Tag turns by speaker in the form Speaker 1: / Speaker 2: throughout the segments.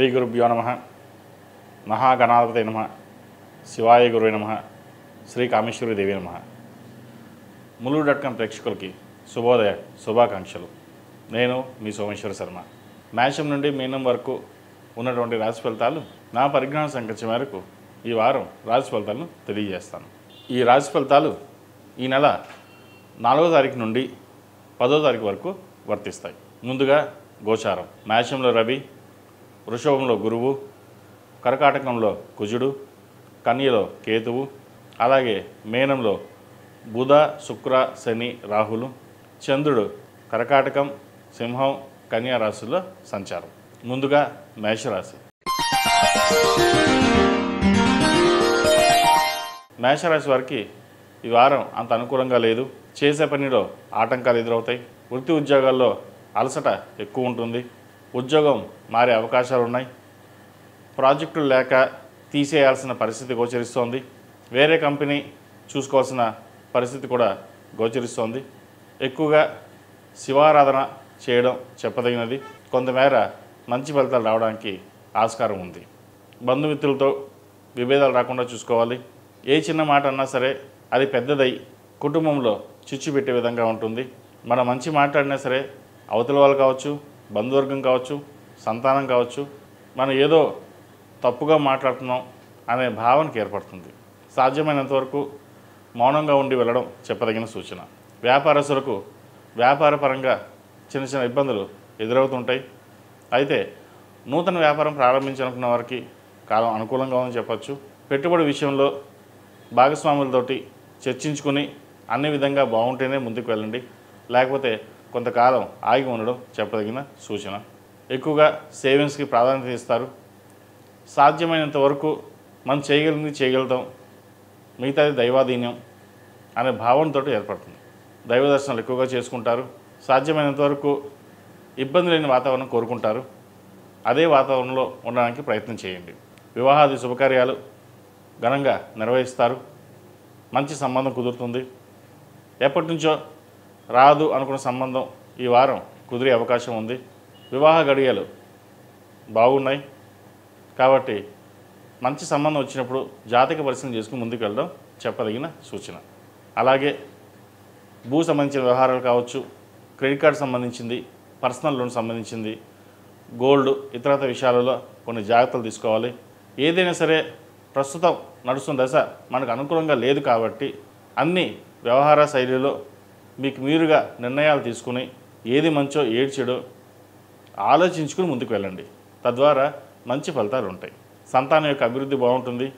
Speaker 1: శ్రీ గురుభ్యో నమః. మహాగణాధిపతయే నమః. శివాయ గురువే నమః. శ్రీ కామేశ్వరి దేవి నమః. ములుగు.com ప్రేక్షకులకి శుభోదయ శుభాకాంక్షలు. నేను మీ సోమేశ్వర శర్మ. మేషం నుండి మీనం వరకు ఉన్నటువంటి రాశి ఫలితాలు నా పరిజ్ఞాన సంఖ్య మేరకు ఈ వారం రాశి ఫలితాలను తెలియజేస్తాను. ఈ రాశి ఫలితాలు ఈ నెల 4వ తారీఖు నుండి 10వ తారీఖు వరకు వర్తిస్తాయి. ముందుగా గోచారం. మేషంలో రవి, వృషభంలో గురువు, కర్కాటకంలో కుజుడు, కన్యలో కేతువు, అలాగే మేనంలో బుధ, శుక్ర, శని, రాహులు, చంద్రుడు కర్కాటకం, సింహం, కన్యా రాశుల్లో సంచారం. ముందుగా మేషరాశి. మేషరాశి వారికి ఈ వారం అంత అనుకూలంగా లేదు. చేసే పనిలో ఆటంకాలు ఎదురవుతాయి. వృత్తి ఉద్యోగాల్లో అలసట ఎక్కువ ఉంటుంది. ఉద్యోగం మారే అవకాశాలు ఉన్నాయి. ప్రాజెక్టులు లేక తీసేయాల్సిన పరిస్థితి గోచరిస్తోంది. వేరే కంపెనీ చూసుకోవాల్సిన పరిస్థితి కూడా గోచరిస్తోంది. ఎక్కువగా శివారాధన చేయడం చెప్పదగినది. కొంతమేర మంచి ఫలితాలు రావడానికి ఆస్కారం ఉంది. బంధుమిత్రులతో విభేదాలు రాకుండా చూసుకోవాలి. ఏ చిన్న మాట అన్నా సరే అది పెద్దదై కుటుంబంలో చిచ్చు పెట్టే విధంగా ఉంటుంది. మనం మంచి మాట్లాడినా సరే అవతల వాళ్ళు కావచ్చు, బంధువర్గం కావచ్చు, సంతానం కావచ్చు, మనం ఏదో తప్పుగా మాట్లాడుతున్నాం అనే భావనకి ఏర్పడుతుంది. సాధ్యమైనంతవరకు మౌనంగా ఉండి వెళ్ళడం చెప్పదగిన సూచన. వ్యాపారస్తులకు వ్యాపార పరంగా చిన్న చిన్న ఇబ్బందులు ఎదురవుతుంటాయి. అయితే నూతన వ్యాపారం ప్రారంభించాలనుకున్న వారికి కాలం అనుకూలంగా ఉందని చెప్పచ్చు. పెట్టుబడి విషయంలో భాగస్వాములతోటి చర్చించుకుని అన్ని విధంగా బాగుంటేనే ముందుకు వెళ్ళండి. లేకపోతే కొంతకాలం ఆగి ఉండడం చెప్పదగిన సూచన. ఎక్కువగా సేవింగ్స్కి ప్రాధాన్యత ఇస్తారు. సాధ్యమైనంత వరకు మనం చేయగలిగింది చేయగలుగుతాం, మిగతాది దైవాధీన్యం అనే భావనతో ఏర్పడుతుంది. దైవ దర్శనాలు ఎక్కువగా చేసుకుంటారు. సాధ్యమైనంత వరకు ఇబ్బంది లేని వాతావరణం కోరుకుంటారు. అదే వాతావరణంలో ఉండడానికి ప్రయత్నం చేయండి. వివాహాది శుభకార్యాలు ఘనంగా నిర్వహిస్తారు. మంచి సంబంధం కుదురుతుంది. ఎప్పటి నుంచో రాదు అనుకున్న సంబంధం ఈ వారం కుదిరే అవకాశం ఉంది. వివాహ గడియలు బాగున్నాయి కాబట్టి మంచి సంబంధం వచ్చినప్పుడు జాతక పరిశీలన చేసుకుని ముందుకు వెళ్ళడం చెప్పదగిన సూచన. అలాగే భూ సంబంధించిన వ్యవహారాలు కావచ్చు, క్రెడిట్ కార్డు సంబంధించింది, పర్సనల్ లోన్ సంబంధించింది, గోల్డ్, ఇతరత విషయాలలో కొన్ని జాగ్రత్తలు తీసుకోవాలి. ఏదైనా సరే ప్రస్తుతం నడుస్తున్న దశ మనకు అనుకూలంగా లేదు కాబట్టి అన్ని వ్యవహార శైలిలో మీకు మీరుగా నిర్ణయాలు తీసుకుని ఏది మంచో ఏది చెడో ఆలోచించుకుని ముందుకు వెళ్ళండి. తద్వారా మంచి ఫలితాలు ఉంటాయి. సంతానం యొక్క అభివృద్ధి బాగుంటుంది.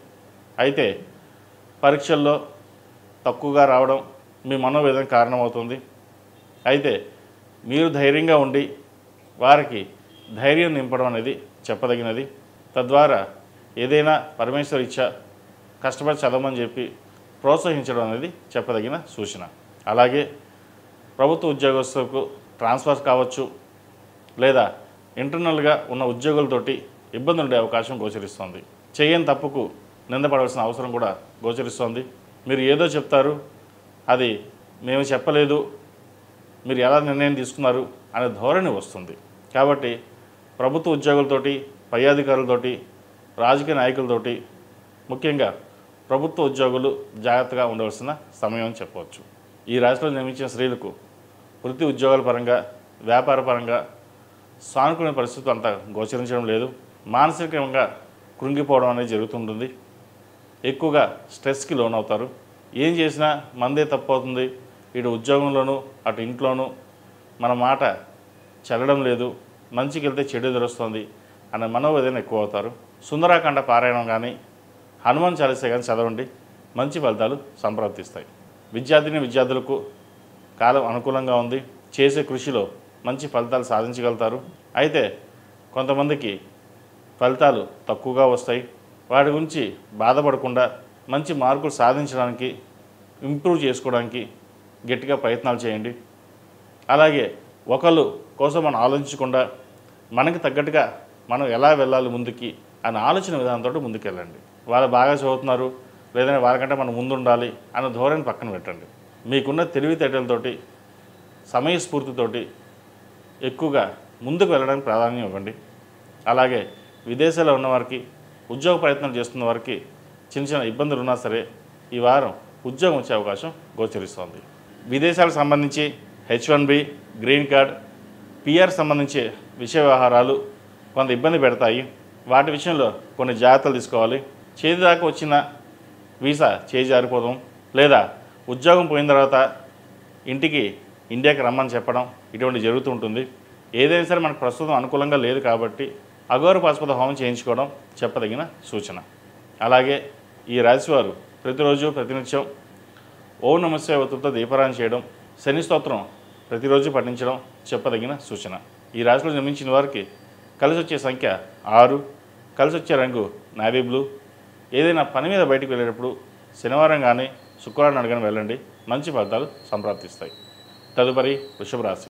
Speaker 1: అయితే పరీక్షల్లో తక్కువగా రావడం మీ మనోవేదన కారణమవుతుంది. అయితే మీరు ధైర్యంగా ఉండి వారికి ధైర్యం నింపడం అనేది చెప్పదగినది. తద్వారా ఏదైనా పరమేశ్వర ఇచ్చా కష్టపడి చదవమని చెప్పి ప్రోత్సహించడం అనేది చెప్పదగిన సూచన. అలాగే ప్రభుత్వ ఉద్యోగస్తులకు ట్రాన్స్ఫర్స్ కావచ్చు, లేదా ఇంటర్నల్గా ఉన్న ఉద్యోగులతోటి ఇబ్బంది ఉండే అవకాశం గోచరిస్తోంది. చేయని తప్పుకు నిందపడవలసిన అవసరం కూడా గోచరిస్తోంది. మీరు ఏదో చెప్తారు, అది మేము చెప్పలేదు, మీరు ఎలా నిర్ణయం తీసుకున్నారు అనే ధోరణి వస్తుంది. కాబట్టి ప్రభుత్వ ఉద్యోగులతోటి, పై అధికారులతోటి, రాజకీయ నాయకులతోటి, ముఖ్యంగా ప్రభుత్వ ఉద్యోగులు జాగ్రత్తగా ఉండవలసిన సమయం అని చెప్పవచ్చు. ఈ రాశిలో జన్మించిన స్త్రీలకు వృత్తి ఉద్యోగాల పరంగా, వ్యాపార పరంగా సానుకూల పరిస్థితులు అంతా గోచరించడం లేదు. మానసికంగా కృంగిపోవడం అనేది జరుగుతుంటుంది. ఎక్కువగా స్ట్రెస్కి లోనవుతారు. ఏం చేసినా మందే తప్పు అవుతుంది, ఇటు ఉద్యోగంలోనూ అటు ఇంట్లోనూ మన మాట చెల్లడం లేదు, మంచికి వెళ్తే చెడు ఎదురొస్తుంది అనే మనోవేదన ఎక్కువ అవుతారు. సుందరాకాండ పారాయణం కానీ, హనుమాన్ చాలీసా కానీ చదవండి, మంచి ఫలితాలు సంప్రాప్తిస్తాయి. విద్యార్థులకు కాలం అనుకూలంగా ఉంది. చేసే కృషిలో మంచి ఫలితాలు సాధించగలుగుతారు. అయితే కొంతమందికి ఫలితాలు తక్కువగా వస్తాయి. వాటి గురించి బాధపడకుండా మంచి మార్కులు సాధించడానికి, ఇంప్రూవ్ చేసుకోవడానికి గట్టిగా ప్రయత్నాలు చేయండి. అలాగే ఒకళ్ళు కోసం మనం ఆలోచించకుండా మనకి తగ్గట్టుగా మనం ఎలా వెళ్ళాలి ముందుకి అనే ఆలోచన విధానంతో ముందుకెళ్ళండి. వాళ్ళు బాగా చదువుతున్నారు, లేదంటే వాళ్ళకంటే మనం ముందు ఉండాలి అన్న ధోరణి పక్కన పెట్టండి. మీకున్న తెలివితేటలతోటి, సమయస్ఫూర్తితోటి ఎక్కువగా ముందుకు వెళ్ళడానికి ప్రాధాన్యం ఇవ్వండి. అలాగే విదేశాల్లో ఉన్నవారికి ఉద్యోగ ప్రయత్నం చేస్తున్న వారికి చిన్న చిన్న ఇబ్బందులు ఉన్నా సరే ఈ వారం ఉద్యోగం వచ్చే అవకాశం గోచరిస్తోంది. విదేశాలకు సంబంధించి H1B, గ్రీన్ కార్డ్, PR సంబంధించి విషయ వ్యవహారాలు కొంత ఇబ్బంది పెడతాయి. వాటి విషయంలో కొన్ని జాగ్రత్తలు తీసుకోవాలి. చేతి దాకా వచ్చిన వీసా చేజారిపోవడం లేదా ఉద్యోగం పోయిన తర్వాత ఇంటికి ఇండియాకి రమ్మని చెప్పడం ఇటువంటి జరుగుతూ ఉంటుంది. ఏదైనా సరే మనకు ప్రస్తుతం అనుకూలంగా లేదు కాబట్టి అఘోర పాశుపత హోమం చేయించుకోవడం చెప్పదగిన సూచన. అలాగే ఈ రాశివారు ప్రతిరోజు ప్రతినిత్యం ఓం నమః శివాయ ఒత్తులతో దీపారాధన చేయడం, శని స్తోత్రం ప్రతిరోజు పఠించడం చెప్పదగిన సూచన. ఈ రాశిలో జన్మించిన వారికి కలిసి వచ్చే సంఖ్య 6, కలిసి వచ్చే రంగు నావీ బ్లూ. ఏదైనా పని మీద బయటకు వెళ్ళేటప్పుడు శనివారం కానీ శుక్రవారం అడగని వెళ్ళండి, మంచి ఫలితాలు సంప్రాప్తిస్తాయి. తదుపరి వృషభ రాశి.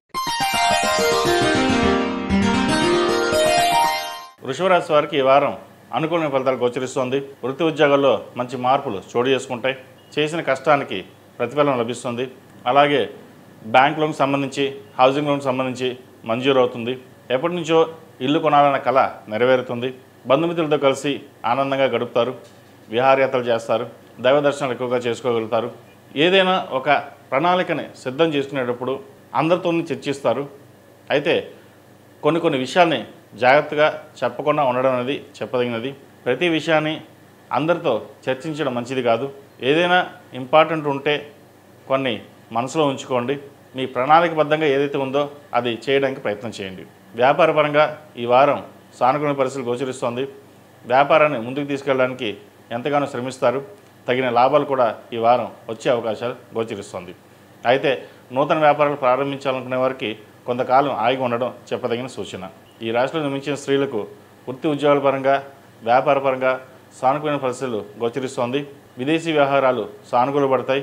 Speaker 1: వృషభ రాశి వారికి ఈ వారం అనుకూలమైన ఫలితాలు గోచరిస్తోంది. వృత్తి ఉద్యోగాల్లో మంచి మార్పులు చోటు చేసుకుంటాయి. చేసిన కష్టానికి ప్రతిఫలం లభిస్తుంది. అలాగే బ్యాంక్ లోన్కి సంబంధించి, హౌసింగ్ లోన్కి సంబంధించి మంజూరు అవుతుంది. ఎప్పటి నుంచో ఇల్లు కొనాలన్న కళ నెరవేరుతుంది. బంధుమిత్రులతో కలిసి ఆనందంగా గడుపుతారు. విహారయాత్రలు చేస్తారు. దైవ దర్శనాలు ఎక్కువగా చేసుకోగలుగుతారు. ఏదైనా ఒక ప్రణాళికని సిద్ధం చేసుకునేటప్పుడు అందరితో చర్చిస్తారు. అయితే కొన్ని విషయాల్ని జాగ్రత్తగా చెప్పకుండా ఉండడం అనేది చెప్పదగినది. ప్రతి విషయాన్ని అందరితో చర్చించడం మంచిది కాదు. ఏదైనా ఇంపార్టెంట్ ఉంటే కొన్ని మనసులో ఉంచుకోండి. మీ ప్రణాళికబద్ధంగా ఏదైతే ఉందో అది చేయడానికి ప్రయత్నం చేయండి. వ్యాపారపరంగా ఈ వారం సానుకూల పరిస్థితులు గోచరిస్తోంది. వ్యాపారాన్ని ముందుకు తీసుకెళ్ళడానికి ఎంతగానో శ్రమిస్తారు. తగిన లాభాలు కూడా ఈ వారం వచ్చే అవకాశాలు గోచరిస్తోంది. అయితే నూతన వ్యాపారాలు ప్రారంభించాలనుకునే వారికి కొంతకాలం ఆగి ఉండడం చెప్పదగిన సూచన. ఈ రాశిలో జన్మించిన స్త్రీలకు వృత్తి ఉద్యోగాల పరంగా, వ్యాపార పరంగా సానుకూల పరిస్థితులు గోచరిస్తోంది. విదేశీ వ్యవహారాలు సానుకూలపడతాయి.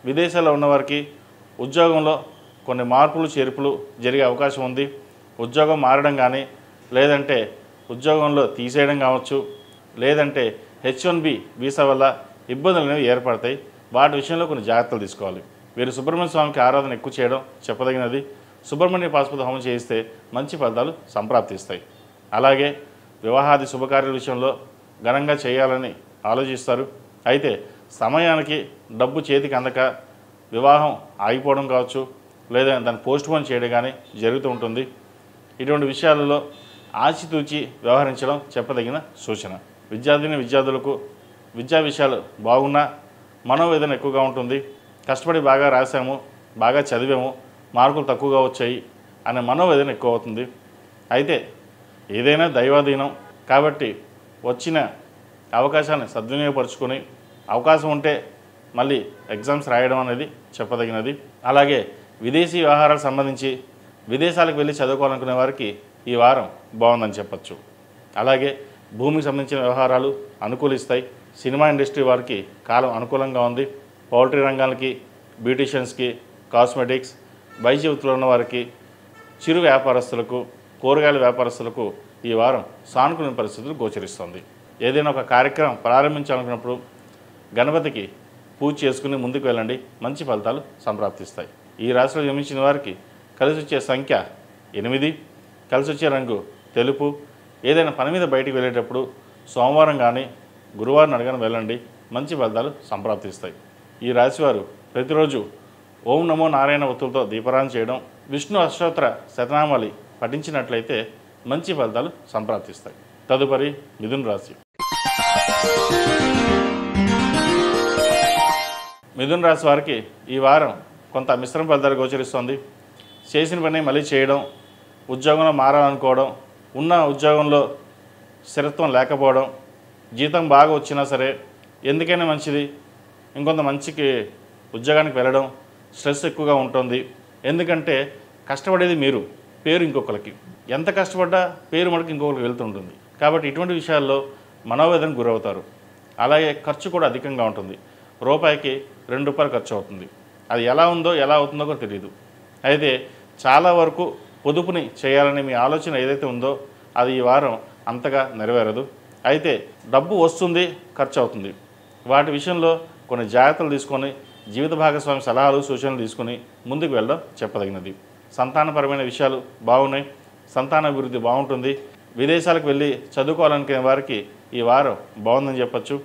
Speaker 1: విదేశాల్లో ఉన్నవారికి ఉద్యోగంలో కొన్ని మార్పులు చేర్పులు జరిగే అవకాశం ఉంది. ఉద్యోగం మారడం కానీ, లేదంటే ఉద్యోగంలో తీసేయడం కావచ్చు, లేదంటే H1B వీసా వల్ల ఇబ్బందులు అనేవి ఏర్పడతాయి. వాటి విషయంలో కొన్ని జాగ్రత్తలు తీసుకోవాలి. వీరు సుబ్రహ్మణ్య స్వామికి ఆరాధన ఎక్కువ చేయడం చెప్పదగినది. సుబ్రహ్మణ్య పాశుపత హోమం చేయిస్తే మంచి ఫలితాలు సంప్రాప్తిస్తాయి. అలాగే వివాహాది శుభకార్యాల విషయంలో ఘనంగా చేయాలని ఆలోచిస్తారు. అయితే సమయానికి డబ్బు చేతికి అందక వివాహం ఆగిపోవడం కావచ్చు, లేదా దాన్ని పోస్ట్పోన్ చేయడం కానీ జరుగుతూ ఉంటుంది. ఇటువంటి విషయాలలో ఆచితూచి వ్యవహరించడం చెప్పదగిన సూచన. విద్యార్థులకు విద్యా విషయాలు బాగున్నా మనోవేదన ఎక్కువగా ఉంటుంది. కష్టపడి బాగా రాసాము, బాగా చదివాము, మార్కులు తక్కువగా వచ్చాయి అనే మనోవేదన ఎక్కువ అవుతుంది. అయితే ఏదైనా దైవాధీనం కాబట్టి వచ్చిన అవకాశాన్ని సద్వినియోగపరుచుకొని అవకాశం ఉంటే మళ్ళీ ఎగ్జామ్స్ రాయడం అనేది చెప్పదగినది. అలాగే విదేశీ వ్యవహారాలకు సంబంధించి విదేశాలకు వెళ్ళి చదువుకోవాలనుకునే వారికి ఈ వారం బాగుందని చెప్పచ్చు. అలాగే భూమికి సంబంధించిన వ్యవహారాలు అనుకూలిస్తాయి. సినిమా ఇండస్ట్రీ వారికి కాలం అనుకూలంగా ఉంది. పౌల్ట్రీ రంగాలకి, బ్యూటీషియన్స్కి, కాస్మెటిక్స్, వైద్య వృత్తిలో ఉన్న వారికి, చిరు వ్యాపారస్తులకు, కూరగాయల వ్యాపారస్తులకు ఈ వారం సానుకూల పరిస్థితులు గోచరిస్తుంది. ఏదైనా ఒక కార్యక్రమం ప్రారంభించాలనుకున్నప్పుడు గణపతికి పూజ చేసుకుని ముందుకు వెళ్ళండి, మంచి ఫలితాలు సంప్రాప్తిస్తాయి. ఈ రాశిలో జన్మించిన వారికి కలిసి వచ్చే సంఖ్య 8, కలిసి వచ్చే రంగు తెలుపు. ఏదైనా పని మీద బయటికి వెళ్ళేటప్పుడు సోమవారం కానీ గురువారం అడగని వెళ్ళండి, మంచి ఫలితాలు సంప్రాప్తిస్తాయి. ఈ రాశివారు ప్రతిరోజు ఓం నమో నారాయణ ఒత్తులతో దీపారాధన చేయడం, విష్ణు అష్టోత్తర శతనామాలి పఠించినట్లయితే మంచి ఫలితాలు సంప్రాప్తిస్తాయి. తదుపరి మిథున రాశి. మిథున రాశి వారికి ఈ వారం కొంత మిశ్రమ ఫలితాలు గోచరిస్తోంది. చేసిన పని మళ్ళీ చేయడం, ఉద్యోగంలో మారాలనుకోవడం, ఉన్న ఉద్యోగంలో స్థిరత్వం లేకపోవడం, జీతం బాగా వచ్చినా సరే ఎందుకైనా మంచిది ఇంకొంత మంచికి ఉద్యోగానికి వెళ్ళడం, స్ట్రెస్ ఎక్కువగా ఉంటుంది. ఎందుకంటే కష్టపడేది మీరు, పేరు ఇంకొకరికి. ఎంత కష్టపడ్డా పేరు మనకి ఇంకొకరికి వెళ్తుంటుంది. కాబట్టి ఇటువంటి విషయాల్లో మనోవేదనకు గురవుతారు. అలాగే ఖర్చు కూడా అధికంగా ఉంటుంది. రూపాయికి ₹2 ఖర్చు అవుతుంది. అది ఎలా అవుతుందో కూడా తెలియదు. అయితే చాలా వరకు పొదుపుని చేయాలని మీ ఆలోచన ఏదైతే ఉందో అది ఈ వారం అంతగా నెరవేరదు. అయితే డబ్బు వస్తుంది, ఖర్చు అవుతుంది. వాటి విషయంలో కొన్ని జాగ్రత్తలు తీసుకొని జీవిత భాగస్వామి సలహాలు సూచనలు తీసుకుని ముందుకు వెళ్ళడం చెప్పదగినది. సంతానపరమైన విషయాలు బాగున్నాయి, సంతానాభివృద్ధి బాగుంటుంది. విదేశాలకు వెళ్ళి చదువుకోవాలనుకునే వారికి ఈ వారం బాగుందని చెప్పచ్చు.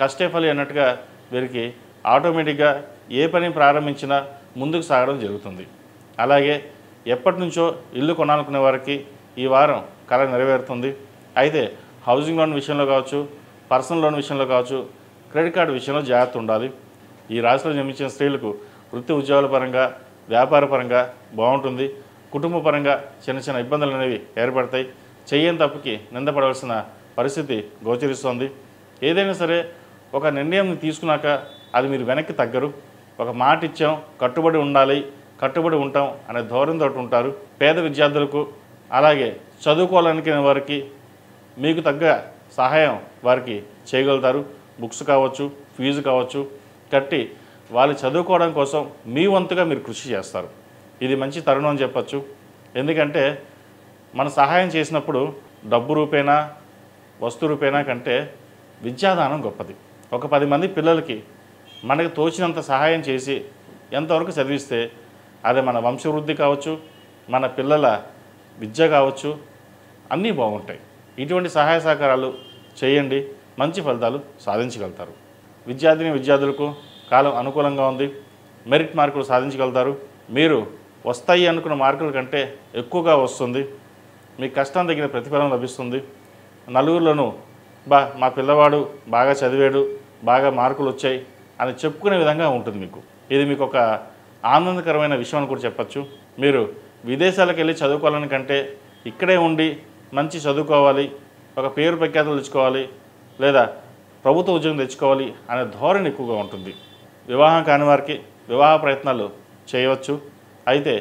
Speaker 1: కష్టే ఫలి అన్నట్టుగా వీరికి ఆటోమేటిక్గా ఏ పని ప్రారంభించినా ముందుకు సాగడం జరుగుతుంది. అలాగే ఎప్పటి నుంచో ఇల్లు కొనాలనుకునే వారికి ఈ వారం కళ నెరవేరుతుంది. అయితే హౌసింగ్ లోన్ విషయంలో కావచ్చు, పర్సనల్ లోన్ విషయంలో కావచ్చు, క్రెడిట్ కార్డు విషయంలో జాగ్రత్త ఉండాలి. ఈ రాశిలో జన్మించిన స్త్రీలకు వృత్తి ఉద్యోగాల పరంగా, వ్యాపార పరంగా బాగుంటుంది. కుటుంబ పరంగా చిన్న చిన్న ఇబ్బందులు అనేవి ఏర్పడతాయి. చెయ్యని తప్పుకి నిందపడవలసిన పరిస్థితి గోచరిస్తోంది. ఏదైనా సరే ఒక నిర్ణయం తీసుకున్నాక అది మీరు వెనక్కి తగ్గరు. ఒక మాట ఇచ్చాం, కట్టుబడి ఉండాలి, కట్టుబడి ఉంటాం అనే ధోరణితో ఉంటారు. పేద విద్యార్థులకు, అలాగే చదువుకోవాలనుకునే వారికి మీకు తగ్గ సహాయం వారికి చేయగలుగుతారు. బుక్స్ కావచ్చు, ఫీజు కావచ్చు కట్టి వాళ్ళు చదువుకోవడం కోసం మీ వంతుగా మీరు కృషి చేస్తారు. ఇది మంచి తరుణం అని చెప్పచ్చు. ఎందుకంటే మన సహాయం చేసినప్పుడు డబ్బు రూపేణా, వస్తు రూపేణా కంటే విద్యాదానం గొప్పది. ఒక 10 మంది పిల్లలకి మనకు తోచినంత సహాయం చేసి ఎంతవరకు చదివిస్తే అది మన వంశవృద్ధి కావచ్చు, మన పిల్లల విద్య కావచ్చు, అన్నీ బాగుంటాయి. ఇటువంటి సహాయ సహకారాలు చేయండి, మంచి ఫలితాలు సాధించగలుగుతారు. విద్యార్థులకు కాలం అనుకూలంగా ఉంది. మెరిట్ మార్కులు సాధించగలుగుతారు. మీరు వస్తాయి అనుకున్న మార్కుల కంటే ఎక్కువగా వస్తుంది. మీ కష్టం తగిన ప్రతిఫలం లభిస్తుంది. నలుగురిలోనూ మా పిల్లవాడు బాగా చదివాడు, బాగా మార్కులు వచ్చాయి అని చెప్పుకునే విధంగా ఉంటుంది మీకు. ఇది మీకు ఒక ఆనందకరమైన విషయం అని కూడా చెప్పచ్చు. మీరు విదేశాలకు వెళ్ళి చదువుకోవాలని కంటే ఇక్కడే ఉండి మంచి చదువుకోవాలి, ఒక పేరు ప్రఖ్యాతులు తెచ్చుకోవాలి, లేదా ప్రభుత్వ ఉద్యోగం తెచ్చుకోవాలి అనే ధోరణి ఎక్కువగా ఉంటుంది. వివాహం కాని వారికి వివాహ ప్రయత్నాలు చేయవచ్చు. అయితే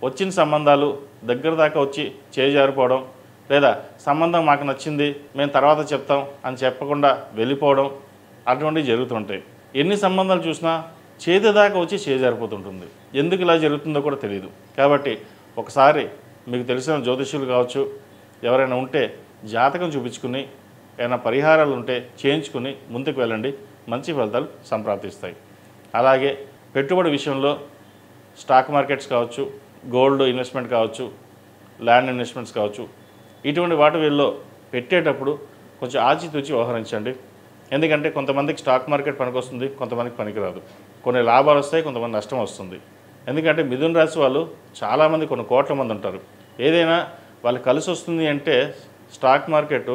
Speaker 1: వచ్చిన సంబంధాలు దగ్గర దాకా వచ్చి చేజారిపోవడం, లేదా సంబంధం మాకు నచ్చింది మేము తర్వాత చెప్తాం అని చెప్పకుండా వెళ్ళిపోవడం అటువంటివి జరుగుతుంటాయి. ఎన్ని సంబంధాలు చూసినా చేతి దాకా వచ్చి చేజారిపోతుంటుంది. ఎందుకు ఇలా జరుగుతుందో కూడా తెలియదు. కాబట్టి ఒకసారి మీకు తెలిసిన జ్యోతిష్యులు కావచ్చు, ఎవరైనా ఉంటే జాతకం చూపించుకుని ఏమైనా పరిహారాలు ఉంటే చేయించుకుని ముందుకు వెళ్ళండి. మంచి ఫలితాలు సంప్రాప్తిస్తాయి. అలాగే పెట్టుబడి విషయంలో స్టాక్ మార్కెట్స్ కావచ్చు, గోల్డ్ ఇన్వెస్ట్మెంట్ కావచ్చు, ల్యాండ్ ఇన్వెస్ట్మెంట్స్ కావచ్చు, ఇటువంటి వాటి వీళ్ళలో పెట్టేటప్పుడు కొంచెం ఆచితూచి వ్యవహరించండి. ఎందుకంటే కొంతమందికి స్టాక్ మార్కెట్ పనికొస్తుంది, కొంతమందికి పనికిరాదు. కొన్ని లాభాలు వస్తాయి, కొంతమంది నష్టం వస్తుంది. ఎందుకంటే మిథున రాశి వాళ్ళు చాలామంది కొన్ని కోట్ల మంది ఉంటారు. ఏదైనా వాళ్ళు కలిసి వస్తుంది అంటే స్టాక్ మార్కెట్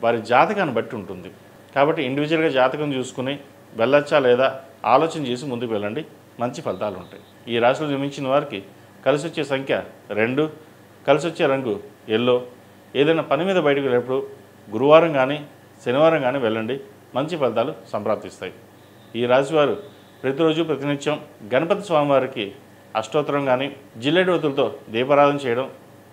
Speaker 1: వారి జాతకాన్ని బట్టి ఉంటుంది. కాబట్టి ఇండివిజువల్గా జాతకం చూసుకుని వెళ్ళొచ్చా లేదా ఆలోచన చేసి ముందుకు వెళ్ళండి. మంచి ఫలితాలు ఉంటాయి. ఈ రాశిలో జన్మించిన వారికి కలిసి వచ్చే సంఖ్య 2, కలిసి వచ్చే రంగు ఎల్లో. ఏదైనా పని మీద బయటకు వెళ్ళేప్పుడు గురువారం కానీ శనివారం కానీ వెళ్ళండి. మంచి ఫలితాలు సంప్రాప్తిస్తాయి. ఈ రాశివారు ప్రతిరోజు ప్రతినిత్యం గణపతి స్వామివారికి అష్టోత్తరం కానీ జిల్లేడు ఒత్తులతో దీపారాధన చేయడం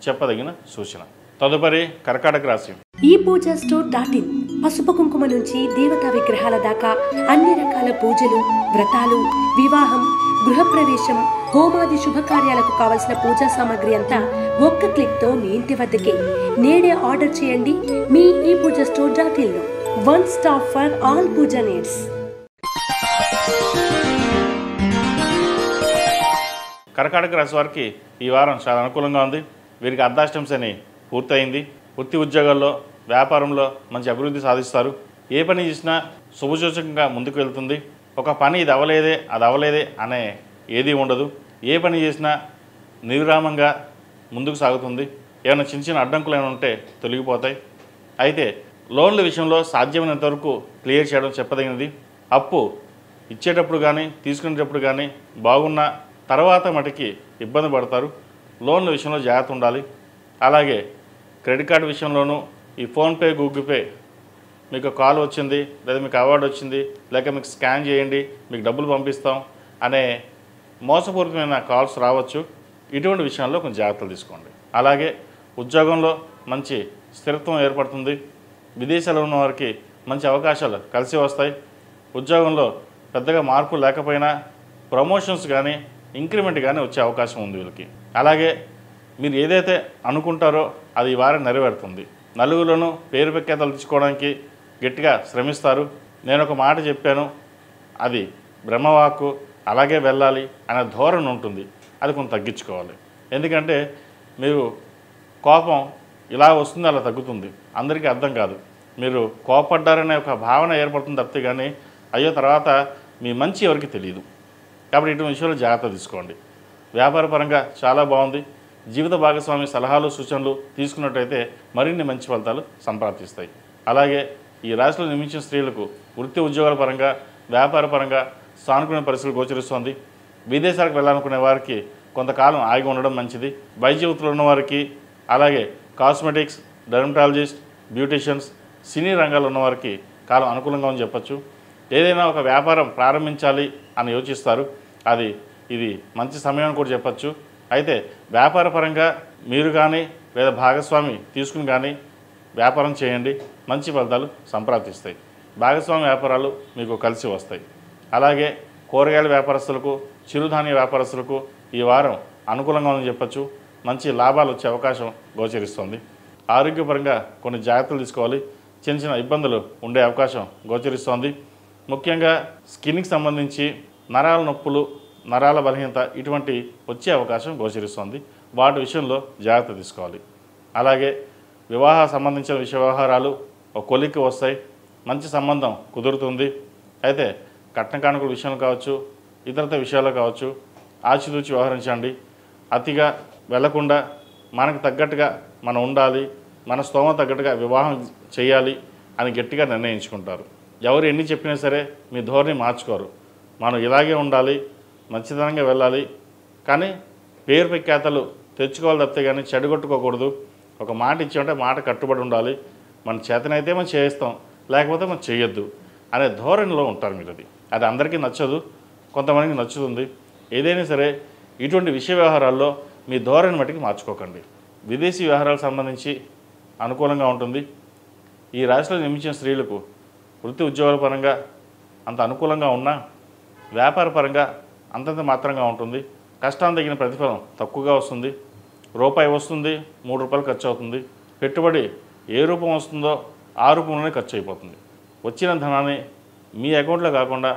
Speaker 1: చెప్పదగిన సూచన. తదుపరి కర్కాటక రాశి.
Speaker 2: ఈ పూజా స్టోర్.in పసుపు కుంకుమ నుంచి దేవతా విగ్రహాల దాకా అన్ని రకాల పూజలు, వ్రతాలు, వివాహం, గృహప్రవేశం, హోమాది శుభకార్యాలకు కావలసిన పూజా సామాగ్రి అంతా ఒక్క క్లిక్ తో మీ ఇంటి వద్దకే. నేడే ఆర్డర్ చేయండి మీ ఈ పూజా స్టోర్.in లో. One stop for all puja needs.
Speaker 1: కర్కాటక రాశి వారికి ఈ వారం చాలా అనుకూలంగా ఉంది. వీరికి అర్ధాష్టమ శని పూర్తయింది. వృత్తి ఉద్యోగాల్లో, వ్యాపారంలో మంచి అభివృద్ధి సాధిస్తారు. ఏ పని చేసినా శుభసూచకంగా ముందుకు వెళ్తుంది. ఒక పని ఇది అవ్వలేదే అనే ఏది ఉండదు. ఏ పని చేసినా నిర్విరామంగా ముందుకు సాగుతుంది. ఏమైనా చిన్న చిన్న అడ్డంకులు ఏమైనా ఉంటే తొలగిపోతాయి. అయితే లోన్ల విషయంలో సాధ్యమైనంత వరకు క్లియర్ చేయడం చెప్పదగినది. అప్పు ఇచ్చేటప్పుడు కానీ తీసుకునేటప్పుడు కానీ బాగున్న తర్వాత మటుకి ఇబ్బంది పడతారు. లోన్ల విషయంలో జాగ్రత్త ఉండాలి. అలాగే క్రెడిట్ కార్డు విషయంలోనూ ఈ ఫోన్పే, గూగుల్ పే మీకు కాల్ వచ్చింది, లేదా మీకు అవార్డు వచ్చింది, లేక మీకు స్కాన్ చేయండి మీకు డబ్బులు పంపిస్తాం అనే మోసపూరితమైన కాల్స్ రావచ్చు. ఇటువంటి విషయాల్లో కొంచెం జాగ్రత్తలు తీసుకోండి. అలాగే ఉద్యోగంలో మంచి స్థిరత్వం ఏర్పడుతుంది. విదేశాల్లో ఉన్న వారికి మంచి అవకాశాలు కలిసి వస్తాయి. ఉద్యోగంలో పెద్దగా మార్పు లేకపోయినా ప్రమోషన్స్ కానీ ఇంక్రిమెంట్ కానీ వచ్చే అవకాశం ఉంది వీళ్ళకి. అలాగే మీరు ఏదైతే అనుకుంటారో అది ఈ వారం నెరవేరుతుంది. నలుగురిలోనూ పేరు ప్రఖ్యాతలు తెచ్చుకోవడానికి గట్టిగా శ్రమిస్తారు. నేను ఒక మాట చెప్పాను, అది బ్రహ్మవాక్కు, అలాగే వెళ్ళాలి అనే ధోరణి ఉంటుంది. అది కొంచెం తగ్గించుకోవాలి. ఎందుకంటే మీరు కోపం ఇలా వస్తుంది అలా తగ్గుతుంది, అందరికీ అర్థం కాదు. మీరు కోపడ్డారనే ఒక భావన ఏర్పడుతుంది తప్పితే కానీ అయ్యో తర్వాత మీ మంచి ఎవరికి తెలియదు. కాబట్టి ఇటువంటి విషయంలో జాగ్రత్త తీసుకోండి. వ్యాపారపరంగా చాలా బాగుంది. జీవిత భాగస్వామి సలహాలు సూచనలు తీసుకున్నట్టయితే మరిన్ని మంచి ఫలితాలు సంప్రాప్తిస్తాయి. అలాగే ఈ రాశిలో నిర్మించిన స్త్రీలకు వృత్తి ఉద్యోగాల పరంగా వ్యాపారపరంగా సానుకూల పరిస్థితులు గోచరిస్తోంది. విదేశాలకు వెళ్ళాలనుకునే వారికి కొంతకాలం ఆగి ఉండడం మంచిది. వైద్య వృత్తిలో ఉన్నవారికి, అలాగే కాస్మెటిక్స్, డెర్మటాలజిస్ట్, బ్యూటిషియన్స్, సినీ రంగాల్లో ఉన్నవారికి కాలం అనుకూలంగా అని చెప్పచ్చు. ఏదైనా ఒక వ్యాపారం ప్రారంభించాలి అని యోచిస్తారు, ఇది మంచి సమయం కూడా చెప్పచ్చు. అయితే వ్యాపారపరంగా మీరు కానీ లేదా భాగస్వామి తీసుకుని కానీ వ్యాపారం చేయండి, మంచి ఫలితాలు సంప్రాప్తిస్తాయి. భాగస్వామి వ్యాపారాలు మీకు కలిసి వస్తాయి. అలాగే కూరగాయల వ్యాపారస్తులకు, చిరుధాన్య వ్యాపారస్తులకు ఈ వారం అనుకూలంగా ఉందని చెప్పచ్చు. మంచి లాభాలు వచ్చే అవకాశం గోచరిస్తుంది. ఆరోగ్యపరంగా కొన్ని జాగ్రత్తలు తీసుకోవాలి. చిన్న చిన్న ఇబ్బందులు ఉండే అవకాశం గోచరిస్తోంది. ముఖ్యంగా స్కిన్కి సంబంధించి నరాల నొప్పులు, నరాల బలహీనత ఇటువంటి వచ్చే అవకాశం గోచరిస్తోంది. వాటి విషయంలో జాగ్రత్త తీసుకోవాలి. అలాగే వివాహ సంబంధించిన విషయ వ్యవహారాలు ఒక కొలిక్కి వస్తాయి, మంచి సంబంధం కుదురుతుంది. అయితే కట్న కానుకల విషయంలో కావచ్చు, ఇతరత విషయాల్లో కావచ్చు ఆచితూచి వ్యవహరించండి. అతిగా వెళ్లకుండా మనకు తగ్గట్టుగా మనం ఉండాలి, మన స్తోమత తగ్గట్టుగా వివాహం చేయాలి అని గట్టిగా నిర్ణయించుకుంటారు. ఎవరు ఎన్ని చెప్పినా సరే మీ ధోరణి మార్చుకోరు. మనం ఇలాగే ఉండాలి, మంచితనంగా వెళ్ళాలి, కానీ పేరు ప్రఖ్యాతలు తెచ్చుకోవాలి తప్పితే కానీ చెడగొట్టుకోకూడదు. ఒక మాట ఇచ్చామంటే మాట కట్టుబడి ఉండాలి. మన చేతనైతే మనం చేయిస్తాం, లేకపోతే మనం చేయొద్దు అనే ధోరణిలో ఉంటారు మీరు. అది అందరికీ నచ్చదు, కొంతమందికి నచ్చుతుంది. ఏదైనా సరే ఇటువంటి విషయ వ్యవహారాల్లో మీ ధోరణి మట్టికి మార్చుకోకండి. విదేశీ వ్యవహారాలకు సంబంధించి అనుకూలంగా ఉంటుంది. ఈ రాశిలో నిర్మించిన స్త్రీలకు వృత్తి ఉద్యోగాల పరంగా అంత అనుకూలంగా ఉన్నా వ్యాపార పరంగా అంతంత మాత్రంగా ఉంటుంది. కష్టానికి తగిన ప్రతిఫలం తక్కువగా వస్తుంది. రూపాయి వస్తుంది, 3 రూపాయలు ఖర్చు అవుతుంది. పెట్టుబడి ఏ రూపం వస్తుందో ఆ రూపంలోనే ఖర్చు అయిపోతుంది. వచ్చిన ధనాన్ని మీ అకౌంట్లో కాకుండా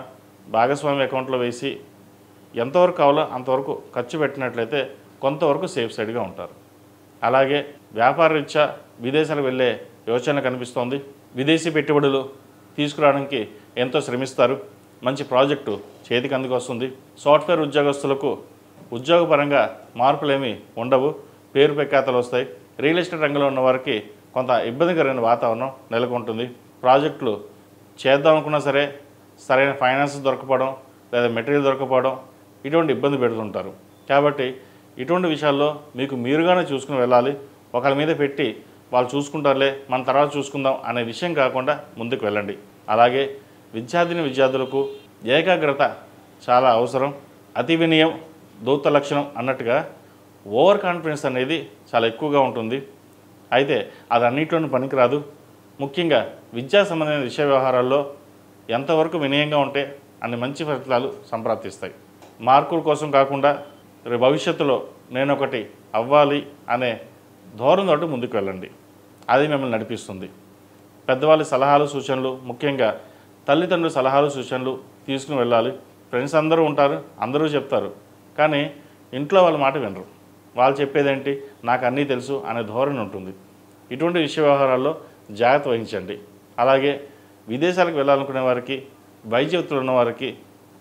Speaker 1: భాగస్వామి అకౌంట్లో వేసి ఎంతవరకు కావాలో అంతవరకు ఖర్చు పెట్టినట్లయితే కొంతవరకు సేఫ్ సైడ్గా ఉంటారు. అలాగే వ్యాపార రీత్యా విదేశాలకు వెళ్ళే యోచన కనిపిస్తోంది. విదేశీ పెట్టుబడులు తీసుకురావడానికి ఎంతో శ్రమిస్తారు. మంచి ప్రాజెక్టు చేతికి అందుకొస్తుంది. సాఫ్ట్వేర్ ఉద్యోగస్తులకు ఉద్యోగపరంగా మార్పులేమీ ఉండవు, పేరు ప్రఖ్యాతలు వస్తాయి. రియల్ ఎస్టేట్ రంగంలో ఉన్న వారికి కొంత ఇబ్బందికరమైన వాతావరణం నెలకొంటుంది. ప్రాజెక్టులు చేద్దాం అనుకున్నా సరే సరైన ఫైనాన్స్ దొరకపోవడం లేదా మెటీరియల్ దొరకపోవడం ఇటువంటి ఇబ్బంది పెడుతుంటారు. కాబట్టి ఇటువంటి విషయాల్లో మీకు మీరుగానే చూసుకుని వెళ్ళాలి. ఒకరి మీద పెట్టి వాళ్ళు చూసుకుంటారులే మన తర్వాత చూసుకుందాం అనే విషయం కాకుండా ముందుకు వెళ్ళండి. అలాగే విద్యార్థులకు ఏకాగ్రత చాలా అవసరం. అతి వినయం దూత లక్షణం అన్నట్టుగా ఓవర్ కాన్ఫిడెన్స్ అనేది చాలా ఎక్కువగా ఉంటుంది. అయితే అది అన్నింటిలోనూ పనికిరాదు. ముఖ్యంగా విద్యా సంబంధమైన విషయ వ్యవహారాల్లో ఎంతవరకు వినయంగా ఉంటే అన్ని మంచి ఫలితాలు సంప్రాప్తిస్తాయి. మార్కుల కోసం కాకుండా భవిష్యత్తులో నేను ఒకటి అవ్వాలి అనే ధోరణితో ముందుకు వెళ్ళండి. అది మిమ్మల్ని నడిపిస్తుంది. పెద్దవాళ్ళ సలహాలు సూచనలు, ముఖ్యంగా తల్లిదండ్రుల సలహాలు సూచనలు తీసుకుని వెళ్ళాలి. ఫ్రెండ్స్ అందరూ ఉంటారు, అందరూ చెప్తారు, కానీ ఇంట్లో వాళ్ళ మాట వినరు. వాళ్ళు చెప్పేదేంటి నాకు అన్నీ తెలుసు అనే ధోరణి ఉంటుంది. ఇటువంటి విషయ వ్యవహారాల్లో జాగ్రత్త వహించండి. అలాగే విదేశాలకు వెళ్ళాలనుకునే వారికి, వైద్య వృత్తిలో ఉన్న వారికి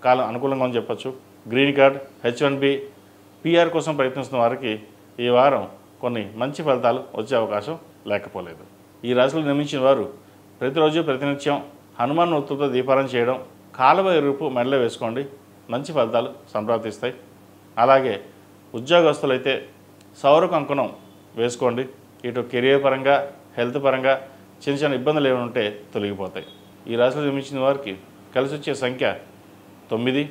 Speaker 1: కాలం అనుకూలంగా అని చెప్పచ్చు. గ్రీన్ కార్డ్, H1B, PR కోసం ప్రయత్నిస్తున్న వారికి ఈ వారం కొన్ని మంచి ఫలితాలు వచ్చే అవకాశం లేకపోలేదు. ఈ రాశిలో నిర్మించిన వారు ప్రతిరోజు ప్రతినిత్యం హనుమాన్ వృత్తులతో దీపారాధన చేయడం, కాలువ ఎరుపు మెడలో వేసుకోండి, మంచి ఫలితాలు సంప్రాప్తిస్తాయి. అలాగే ఉద్యోగస్తులైతే సౌర కంకణం వేసుకోండి. ఇటు కెరియర్ పరంగా, హెల్త్ పరంగా చిన్న చిన్న ఇబ్బందులు ఏమైనా ఉంటే తొలగిపోతాయి. ఈ రాశిలో నిర్మించిన వారికి కలిసి వచ్చే సంఖ్య 9,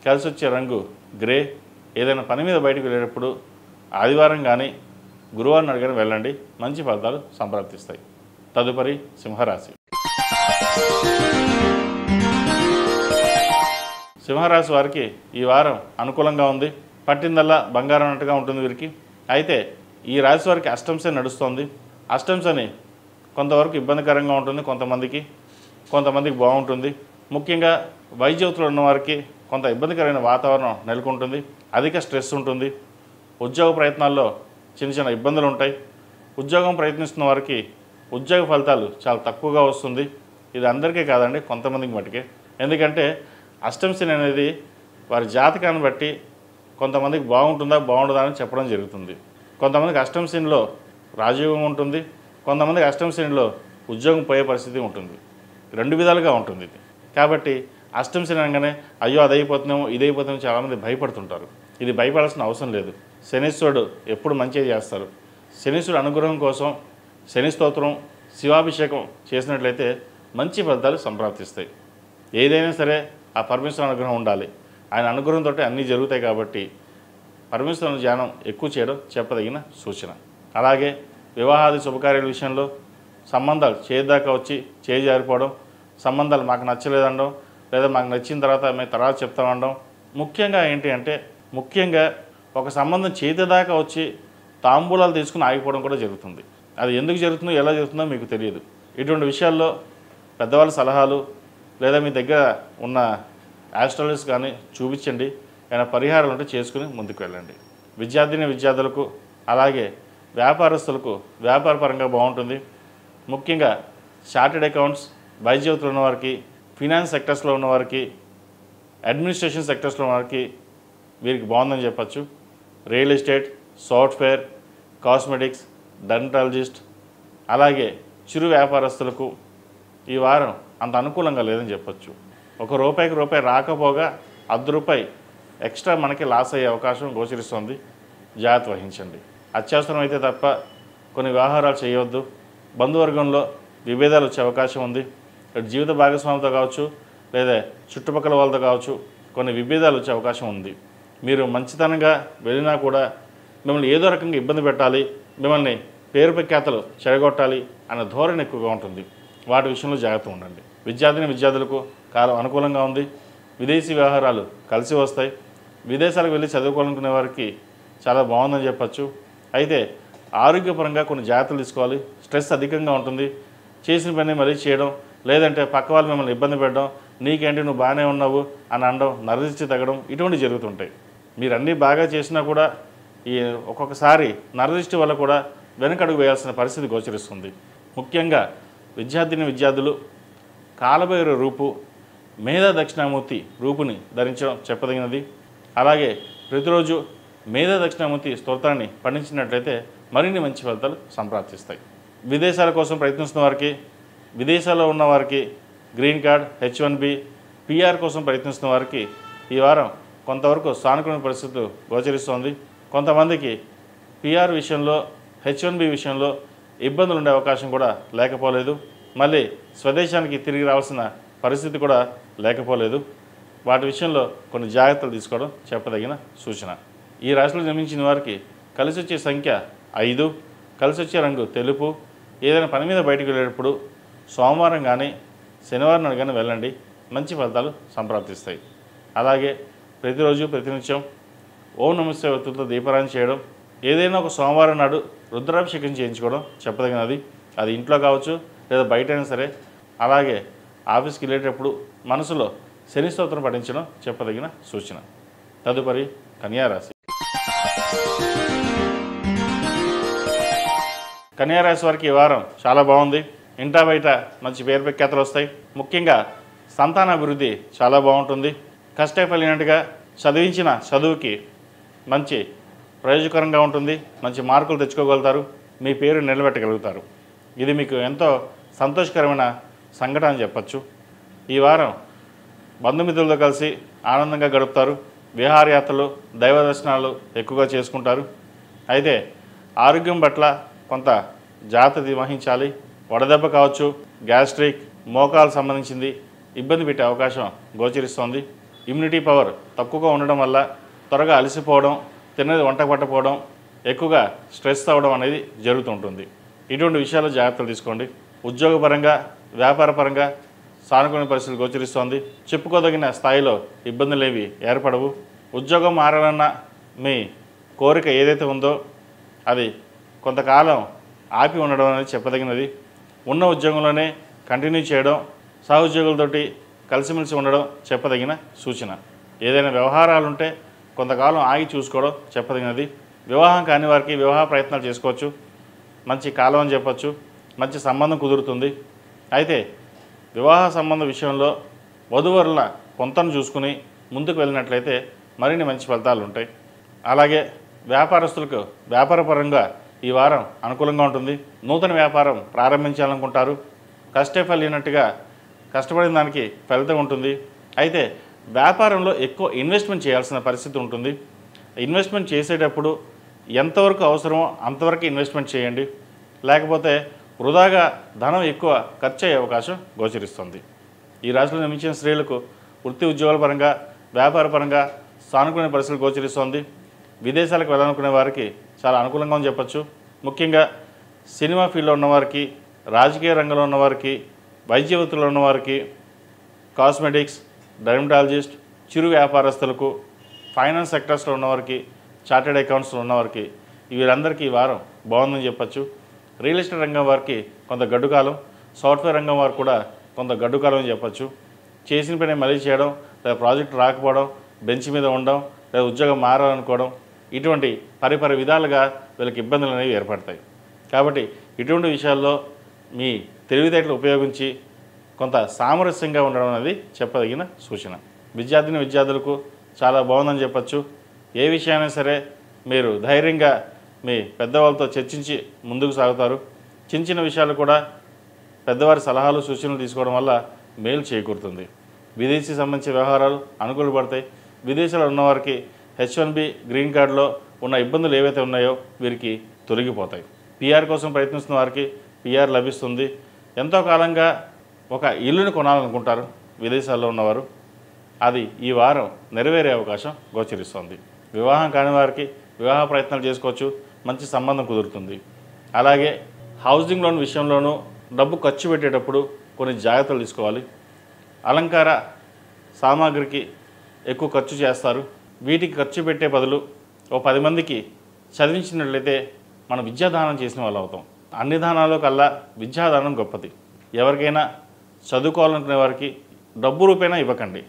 Speaker 1: కలిసి వచ్చే రంగు గ్రే. ఏదైనా పని మీద బయటకు వెళ్ళేటప్పుడు ఆదివారం కానీ గురువారం అడిగిన వెళ్ళండి, మంచి ఫలితాలు సంప్రాప్తిస్తాయి. తదుపరి సింహరాశి. సింహరాశి వారికి ఈ వారం అనుకూలంగా ఉంది. పట్టిందల్లా బంగారం అన్నట్టుగా ఉంటుంది వీరికి. అయితే ఈ రాశి వారికి అష్టంశని నడుస్తోంది. అష్టంశని కొంతవరకు ఇబ్బందికరంగా ఉంటుంది, కొంతమందికి బాగుంటుంది. ముఖ్యంగా వైద్య వృత్తిలో ఉన్నవారికి కొంత ఇబ్బందికరమైన వాతావరణం నెలకొంటుంది. అధిక స్ట్రెస్ ఉంటుంది. ఉద్యోగ ప్రయత్నాల్లో చిన్న చిన్న ఇబ్బందులు ఉంటాయి. ఉద్యోగం ప్రయత్నిస్తున్న వారికి ఉద్యోగ ఫలితాలు చాలా తక్కువగా వస్తుంది. ఇది అందరికీ కాదండి, కొంతమందికి మటుకే. ఎందుకంటే అష్టమ శని అనేది వారి జాతకాన్ని బట్టి కొంతమందికి బాగుంటుందా బాగుంటుందా అని చెప్పడం జరుగుతుంది. కొంతమందికి అష్టమ శనిలో రాజయోగం ఉంటుంది, కొంతమందికి అష్టమ శనిలో ఉద్యోగం పోయే పరిస్థితి ఉంటుంది. 2 విధాలుగా ఉంటుంది ఇది. కాబట్టి అష్టమ శని అనగానే అయ్యో అదైపోతున్నామో ఇదైపోతున్నామో చాలామంది భయపడుతుంటారు. ఇది భయపడాల్సిన అవసరం లేదు. శనీశ్వరుడు ఎప్పుడు మంచిగా చేస్తారు. శనీశ్వరుడు అనుగ్రహం కోసం శని స్తోత్రం, శివాభిషేకం చేసినట్లయితే మంచి ఫలితాలు సంప్రాప్తిస్తాయి. ఏదైనా సరే ఆ పరమేశ్వరుని అనుగ్రహం ఉండాలి. ఆయన అనుగ్రహంతో అన్నీ జరుగుతాయి. కాబట్టి పరమేశ్వరుని ధ్యానం ఎక్కువ చేయడం చెప్పదగిన సూచన. అలాగే వివాహాది శుభకార్యాల విషయంలో సంబంధాలు చేదాకా వచ్చి జారిపోవడం, సంబంధాలు మాకు నచ్చలేదనడం, లేదా మాకు నచ్చిన తర్వాత మేము తర్వాత చెప్తామనడం. ముఖ్యంగా ఏంటి అంటే ఒక సంబంధం చేతిదాకా వచ్చి తాంబూలాలు తీసుకుని ఆగిపోవడం కూడా జరుగుతుంది. అది ఎందుకు జరుగుతుందో ఎలా జరుగుతుందో మీకు తెలియదు. ఇటువంటి విషయాల్లో పెద్దవాళ్ళ సలహాలు లేదా మీ దగ్గర ఉన్న ఆస్ట్రాలజిస్ట్ కానీ చూపించండి. ఏమైనా పరిహారాలు ఉంటే చేసుకుని ముందుకు వెళ్ళండి. విద్యార్థులకు అలాగే వ్యాపారస్తులకు వ్యాపారపరంగా బాగుంటుంది. ముఖ్యంగా చార్టెడ్ అకౌంట్స్, వైద్యవతులు ఉన్నవారికి, ఫినాన్స్ సెక్టర్స్లో ఉన్నవారికి, అడ్మినిస్ట్రేషన్ సెక్టర్స్లో ఉన్నవారికి వీరికి బాగుందని చెప్పచ్చు. రియల్ ఎస్టేట్, సాఫ్ట్వేర్, కాస్మెటిక్స్, డెంటాలజిస్ట్ అలాగే చిరు వ్యాపారస్తులకు ఈ వారం అంత అనుకూలంగా లేదని చెప్పచ్చు. ₹1 రాకపోగా ₹10 ఎక్స్ట్రా మనకి లాస్ అయ్యే అవకాశం గోచరిస్తుంది. జాగ్రత్త వహించండి. అత్యవసరం అయితే తప్ప కొన్ని వ్యవహారాలు చేయవద్దు. బంధువర్గంలో విభేదాలు వచ్చే అవకాశం ఉంది. జీవిత భాగస్వామితో కావచ్చు లేదా చుట్టుపక్కల వాళ్ళతో కావచ్చు కొన్ని విభేదాలు వచ్చే అవకాశం ఉంది. మీరు మంచితనంగా వెళ్ళినా కూడా మిమ్మల్ని ఏదో రకంగా ఇబ్బంది పెట్టాలి, మిమ్మల్ని పేరు ప్రఖ్యాతలు చెడగొట్టాలి అన్న ధోరణి ఎక్కువగా ఉంటుంది. వాటి విషయంలో జాగ్రత్త ఉండండి. విద్యార్థులకు కాలం అనుకూలంగా ఉంది. విదేశీ వ్యవహారాలు కలిసి వస్తాయి. విదేశాలకు వెళ్ళి చదువుకోవాలనుకునే వారికి చాలా బాగుందని చెప్పచ్చు. అయితే ఆరోగ్యపరంగా కొన్ని జాగ్రత్తలు తీసుకోవాలి. స్ట్రెస్ అధికంగా ఉంటుంది. చేసిన పని మళ్ళీ చేయడం, లేదంటే పక్క వాళ్ళు మిమ్మల్ని ఇబ్బంది పెట్టడం, నీకేంటి నువ్వు బాగానే ఉన్నావు అని అనడం, నరదిష్టి తగ్గడం ఇటువంటివి జరుగుతుంటాయి. మీరు అన్నీ బాగా చేసినా కూడా ఈ ఒక్కొక్కసారి నరదిష్టి వల్ల కూడా వెనకడుగు వేయాల్సిన పరిస్థితి గోచరిస్తుంది. ముఖ్యంగా విద్యార్థులు కాలభైరవ రూపు, మేధా దక్షిణామూర్తి రూపుని ధరించడం చెప్పదగినది. అలాగే ప్రతిరోజు మేధా దక్షిణామూర్తి స్తోత్రాన్ని పఠించినట్లయితే మరిన్ని మంచి ఫలితాలు సంప్రాప్తిస్తాయి. విదేశాల కోసం ప్రయత్నిస్తున్న వారికి, విదేశాల్లో ఉన్న వారికి, గ్రీన్ కార్డ్, H1B, PR కోసం ప్రయత్నిస్తున్న వారికి ఈ వారం కొంతవరకు సానుకూల పరిస్థితులు గోచరిస్తోంది. కొంతమందికి PR విషయంలో, H1B విషయంలో ఇబ్బందులు ఉండే అవకాశం కూడా లేకపోలేదు. మళ్ళీ స్వదేశానికి తిరిగి రావాల్సిన పరిస్థితి కూడా లేకపోలేదు. వాటి విషయంలో కొన్ని జాగ్రత్తలు తీసుకోవడం చెప్పదగిన సూచన. ఈ రాశిలో జన్మించిన వారికి కలిసి వచ్చే సంఖ్య 5, కలిసి వచ్చే రంగు తెలుపు. ఏదైనా పని మీద బయటకు వెళ్ళేటప్పుడు సోమవారం కానీ శనివారం నాడు కానీ వెళ్ళండి, మంచి ఫలితాలు సంప్రాప్తిస్తాయి. అలాగే ప్రతిరోజు ప్రతినిత్యం ఓం నమస్తే ఒత్తులతో దీపారాధన చేయడం, ఏదైనా ఒక సోమవారం నాడు రుద్రాభిషేకం చేయించుకోవడం చెప్పదగినది. అది ఇంట్లో కావచ్చు లేదా బయట అయినా సరే. అలాగే ఆఫీస్కి వెళ్ళేటప్పుడు మనసులో శని స్తోత్రం పఠించడం చెప్పదగిన సూచన. తదుపరి కన్యారాశి. కన్యారాశి వారికి ఈ వారం చాలా బాగుంది. ఇంటా బయట మంచి పేరు ప్రఖ్యాతలు వస్తాయి. ముఖ్యంగా సంతానాభివృద్ధి చాలా బాగుంటుంది. కష్టపడినట్టుగా చదివించిన చదువుకి మంచి ప్రయోజకరంగా ఉంటుంది. మంచి మార్కులు తెచ్చుకోగలుగుతారు. మీ పేరు నిలబెట్టగలుగుతారు. ఇది మీకు ఎంతో సంతోషకరమైన సంఘటన అని చెప్పచ్చు. ఈ వారం బంధుమిత్రులతో కలిసి ఆనందంగా గడుపుతారు. విహారయాత్రలు, దైవ దర్శనాలు ఎక్కువగా చేసుకుంటారు. అయితే ఆరోగ్యం పట్ల కొంత జాగ్రత్త వహించాలి. వడదెబ్బ కావచ్చు, గ్యాస్ట్రిక్, మోకాలు సంబంధించింది ఇబ్బంది పెట్టే అవకాశం గోచరిస్తోంది. ఇమ్యూనిటీ పవర్ తక్కువగా ఉండడం వల్ల త్వరగా అలసిపోవడం, తిన్నది వంట పట్టకపోవడం, ఎక్కువగా స్ట్రెస్ అవ్వడం అనేది జరుగుతుంటుంది. ఇటువంటి విషయాల్లో జాగ్రత్తలు తీసుకోండి. ఉద్యోగపరంగా, వ్యాపారపరంగా సానుకూల పరిస్థితులు గోచరిస్తోంది. చెప్పుకోదగిన స్థాయిలో ఇబ్బందులు ఏవి ఏర్పడవు. ఉద్యోగం మారాలన్న మీ కోరిక ఏదైతే ఉందో అది కొంతకాలం ఆపి ఉండడం అనేది చెప్పదగినది. ఉన్న ఉద్యోగంలోనే కంటిన్యూ చేయడం, సహోద్యోగులతోటి కలిసిమెలిసి ఉండడం చెప్పదగిన సూచన. ఏదైనా వ్యవహారాలుంటే కొంతకాలం ఆగి చూసుకోవడం చెప్పదగినది. వివాహం కాని వారికి వివాహ ప్రయత్నాలు చేసుకోవచ్చు. మంచి కాలం అని చెప్పచ్చు. మంచి సంబంధం కుదురుతుంది. అయితే వివాహ సంబంధ విషయంలో వధూవరుల కొంతను చూసుకుని ముందుకు వెళ్ళినట్లయితే మరిన్ని మంచి ఫలితాలు ఉంటాయి. అలాగే వ్యాపారస్తులకు వ్యాపారపరంగా ఈ వారం అనుకూలంగా ఉంటుంది. నూతన వ్యాపారం ప్రారంభించాలనుకుంటారు. కష్టే ఫలినట్టుగా కష్టపడిన దానికి ఫలితం ఉంటుంది. అయితే వ్యాపారంలో ఎక్కువ ఇన్వెస్ట్మెంట్ చేయాల్సిన పరిస్థితి ఉంటుంది. ఇన్వెస్ట్మెంట్ చేసేటప్పుడు ఎంతవరకు అవసరమో అంతవరకు ఇన్వెస్ట్మెంట్ చేయండి. లేకపోతే వృధాగా ధనం ఎక్కువ ఖర్చు అయ్యే అవకాశం గోచరిస్తుంది. ఈ రాశిలో జన్మించిన స్త్రీలకు వృత్తి ఉద్యోగాల పరంగా వ్యాపార పరంగా సానుకూల పరిస్థితులు గోచరిస్తోంది. విదేశాలకు వెళ్ళాలనుకునే వారికి చాలా అనుకూలంగా అని చెప్పచ్చు. ముఖ్యంగా సినిమా ఫీల్డ్లో ఉన్నవారికి, రాజకీయ రంగంలో ఉన్నవారికి, వైద్య వృత్తిలో ఉన్నవారికి, కాస్మెటిక్స్, డెర్మటాలజిస్ట్, చిరు వ్యాపారస్తులకు, ఫైనాన్స్ సెక్టర్స్లో ఉన్నవారికి, చార్టెడ్ అకౌంట్స్లో ఉన్నవారికి వీరందరికీ ఈ వారం బాగుందని చెప్పచ్చు. రియల్ ఎస్టేట్ రంగం వారికి కొంత గడ్డుకాలం, సాఫ్ట్వేర్ రంగం వారు కూడా కొంత గడ్డుకాలం అని చెప్పచ్చు. చేసిన పని మళ్ళీ చేయడం, లేదా ప్రాజెక్ట్ రాకపోవడం, బెంచ్ మీద ఉండడం, లేదా ఉద్యోగం మారాలనుకోవడం, ఇటువంటి పరిపరి విధాలుగా వీళ్ళకి ఇబ్బందులు అనేవి ఏర్పడతాయి. కాబట్టి ఇటువంటి విషయాల్లో మీ తెలివితేటలు ఉపయోగించి కొంత సామరస్యంగా ఉండడం అనేది చెప్పదగిన సూచన. విద్యార్థులకు చాలా బాగుందని చెప్పచ్చు. ఏ విషయాన్ని సరే మీరు ధైర్యంగా మీ పెద్దవాళ్ళతో చర్చించి ముందుకు సాగుతారు. చిన్న చిన్న విషయాలు కూడా పెద్దవారి సలహాలు సూచనలు తీసుకోవడం వల్ల మేలు చేకూరుతుంది. విదేశీ సంబంధించిన వ్యవహారాలు అనుకూలపడతాయి. విదేశాల్లో ఉన్నవారికి H1B గ్రీన్ కార్డులో ఉన్న ఇబ్బందులు ఏవైతే ఉన్నాయో వీరికి తొలగిపోతాయి. PR కోసం ప్రయత్నిస్తున్న వారికి PR లభిస్తుంది. ఎంతో కాలంగా ఒక ఇల్లుని కొనాలనుకుంటారు విదేశాల్లో ఉన్నవారు, అది ఈ వారం నెరవేరే అవకాశం గోచరిస్తుంది. వివాహం కాని వారికి వివాహ ప్రయత్నాలు చేసుకోవచ్చు. మంచి సంబంధం కుదురుతుంది. అలాగే హౌసింగ్ లోన్ విషయంలోనూ డబ్బు ఖర్చు పెట్టేటప్పుడు కొన్ని జాగ్రత్తలు తీసుకోవాలి. అలంకార సామాగ్రికి ఎక్కువ ఖర్చు చేస్తారు. వీటికి ఖర్చు పెట్టే బదులు ఓ 10 మందికి చదివించినట్లయితే మనం విద్యాదానం చేసిన వాళ్ళు అవుతాం. అన్ని దానాల్లో కల్లా విద్యాదానం గొప్పది. ఎవరికైనా చదువుకోవాలనుకునే వారికి డబ్బు రూపేణా ఇవ్వకండి.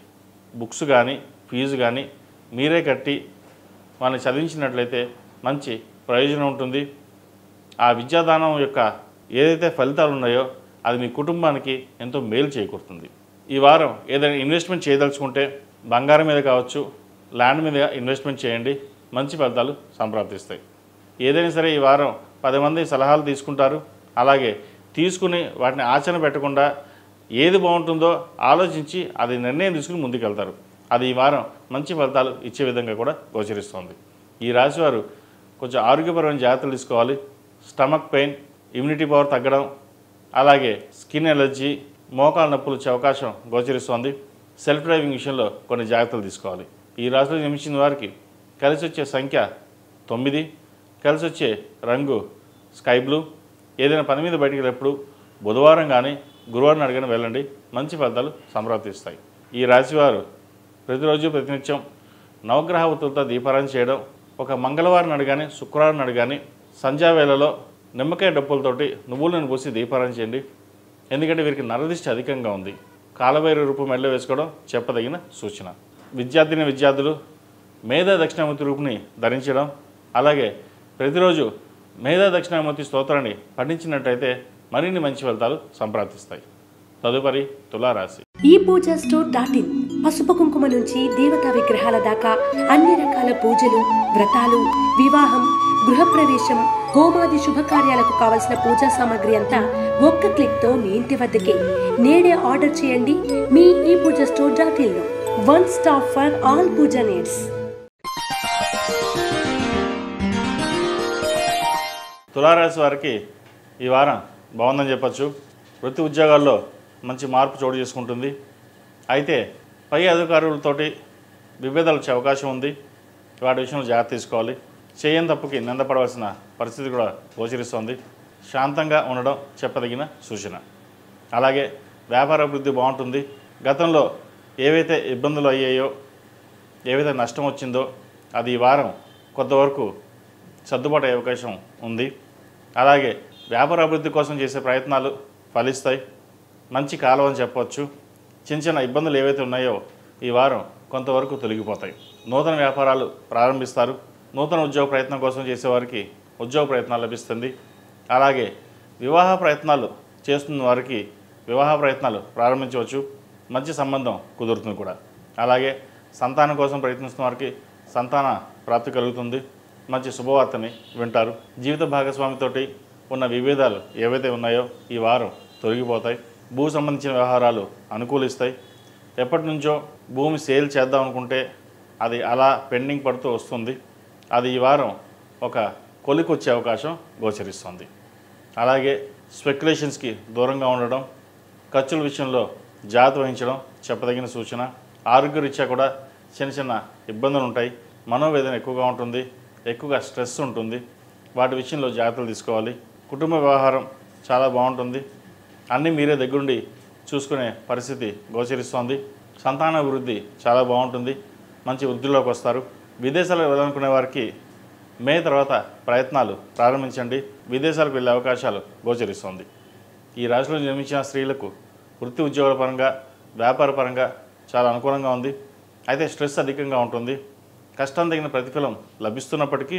Speaker 1: బుక్స్ కానీ ఫీజు కానీ మీరే కట్టి వాళ్ళని చదివించినట్లయితే మంచి ప్రయోజనం ఉంటుంది. ఆ విద్యాదానం యొక్క ఏదైతే ఫలితాలు ఉన్నాయో అది మీ కుటుంబానికి ఎంతో మేలు చేకూరుతుంది. ఈ వారం ఏదైనా ఇన్వెస్ట్మెంట్ చేయదలుచుకుంటే బంగారం మీద కావచ్చు, ల్యాండ్ మీద ఇన్వెస్ట్మెంట్ చేయండి. మంచి ఫలితాలు సంప్రాప్తిస్తాయి. ఏదైనా సరే ఈ వారం 10 మంది సలహాలు తీసుకుంటారు. అలాగే తీసుకుని వాటిని ఆచరణ పెట్టకుండా ఏది బాగుంటుందో ఆలోచించి అది నిర్ణయం తీసుకుని ముందుకెళ్తారు. అది ఈ వారం మంచి ఫలితాలు ఇచ్చే విధంగా కూడా గోచరిస్తుంది. ఈ రాశివారు కొంచెం ఆరోగ్యపరమైన జాగ్రత్తలు తీసుకోవాలి. స్టమక్ పెయిన్, ఇమ్యూనిటీ పవర్ తగ్గడం, అలాగే స్కిన్ ఎలర్జీ, మోకాల నొప్పులు వచ్చే అవకాశం గోచరిస్తోంది. సెల్ఫ్ డ్రైవింగ్ విషయంలో కొన్ని జాగ్రత్తలు తీసుకోవాలి. ఈ రాశిలో జన్మించిన వారికి కలిసి వచ్చే సంఖ్య 9, కలిసి వచ్చే రంగు స్కై బ్లూ. ఏదైనా పని మీద బయటికి వెళ్ళినప్పుడు బుధవారం కానీ గురువారం అడిగిన వెళ్ళండి. మంచి ఫలితాలు సంప్రాప్తిస్తాయి. ఈ రాశివారు ప్రతిరోజు ప్రతినిత్యం నవగ్రహ వత్తులతో దీపారాధన చేయడం, ఒక మంగళవారం నాడు కానీ శుక్రవారం నాడు కానీ సంధ్యావేళలో నిమ్మకాయ డప్పులతోటి నువ్వులను పూసి దీపారాధన చేయండి. ఎందుకంటే వీరికి నరదిష్టి అధికంగా ఉంది. కాలభైరవ రూపం మెడలో వేసుకోవడం చెప్పదగిన సూచన. విద్యార్థులు మేధా దక్షిణామూర్తి రూపుని ధరించడం, అలాగే ప్రతిరోజు మేధా దక్షిణామూర్తి స్తోత్రాన్ని పఠించినట్టయితే మరిన్ని మంచి ఫలితాలు సంప్రాప్తిస్తాయి. తదుపరి తులారాశి.
Speaker 2: ఈ పూజా స్టోర్.in పసుపు కుంకుమ నుంచి దేవతా విగ్రహాల దాకా అన్ని రకాల పూజలు, వ్రతాలు, వివాహం, గృహప్రవేశం, హోమాది శుభకార్యాలకు కావలసిన పూజా సామాగ్రి అంతా ఒక్క క్లిక్తో మీ ఇంటి వద్దకే. నేడే ఆర్డర్ చేయండి మీ ఈ పూజా స్టోర్.in లో. One stop for all puja needs.
Speaker 1: తులారాశి వారికి ఈ వారం బాగుందని చెప్పచ్చు. వృత్తి ఉద్యోగాల్లో మంచి మార్పు చోటు చేసుకుంటుంది. అయితే పై అధికారులతోటి విభేదాలు వచ్చే అవకాశం ఉంది. వాటి విషయంలో జాగ్రత్త తీసుకోవాలి. చేయని తప్పుకి నిందపడవలసిన పరిస్థితి కూడా గోచరిస్తోంది. శాంతంగా ఉండడం చెప్పదగిన సూచన. అలాగే వ్యాపార అభివృద్ధి బాగుంటుంది. గతంలో ఏవైతే ఇబ్బందులు అయ్యాయో, ఏవైతే నష్టం వచ్చిందో అది ఈ వారం కొంతవరకు సర్దుబాటు అయ్యే అవకాశం ఉంది. అలాగే వ్యాపార అభివృద్ధి కోసం చేసే ప్రయత్నాలు ఫలిస్తాయి. మంచి కాలం అని చెప్పవచ్చు. చిన్న ఇబ్బందులు ఏవైతే ఉన్నాయో ఈ వారం కొంతవరకు తొలగిపోతాయి. నూతన వ్యాపారాలు ప్రారంభిస్తారు. నూతన ఉద్యోగ ప్రయత్నం కోసం చేసేవారికి ఉద్యోగ ప్రయత్నాలు లభిస్తుంది. అలాగే వివాహ ప్రయత్నాలు చేస్తున్న వారికి వివాహ ప్రయత్నాలు ప్రారంభించవచ్చు, మంచి సంబంధం కుదురుతుంది కూడా. అలాగే సంతానం కోసం ప్రయత్నిస్తున్న వారికి సంతాన ప్రాప్తి కలుగుతుంది, మంచి శుభవార్తని వింటారు. జీవిత భాగస్వామితోటి ఉన్న విభేదాలు ఏవైతే ఉన్నాయో ఈ వారం తొలగిపోతాయి. భూ సంబంధించిన వ్యవహారాలు అనుకూలిస్తాయి. ఎప్పటి నుంచో భూమి సేల్ చేద్దాం అనుకుంటే అది అలా పెండింగ్ పడుతూ వస్తుంది, అది ఈ వారం ఒక కొలికొచ్చే అవకాశం గోచరిస్తుంది. అలాగే స్పెక్యులేషన్స్కి దూరంగా ఉండడం, ఖర్చుల విషయంలో జాగ్రత్త వహించడం చెప్పదగిన సూచన. ఆరోగ్యరీత్యా కూడా చిన్న చిన్న ఇబ్బందులు ఉంటాయి, మనోవేదన ఎక్కువగా ఉంటుంది, ఎక్కువగా స్ట్రెస్ ఉంటుంది, వాటి విషయంలో జాగ్రత్తలు తీసుకోవాలి. కుటుంబ వ్యవహారం చాలా బాగుంటుంది, అన్నీ మీరే దగ్గరుండి చూసుకునే పరిస్థితి గోచరిస్తోంది. సంతాన అభివృద్ధి చాలా బాగుంటుంది, మంచి వృద్ధిలోకి వస్తారు. విదేశాలకు వెళ్ళాలనుకునే వారికి మే తర్వాత ప్రయత్నాలు ప్రారంభించండి, విదేశాలకు వెళ్ళే అవకాశాలు గోచరిస్తుంది. ఈ రాశిలో జన్మించిన స్త్రీలకు వృత్తి ఉద్యోగాల పరంగా వ్యాపార పరంగా చాలా అనుకూలంగా ఉంది. అయితే స్ట్రెస్ అధికంగా ఉంటుంది, కష్టం తగిన ప్రతిఫలం లభిస్తున్నప్పటికీ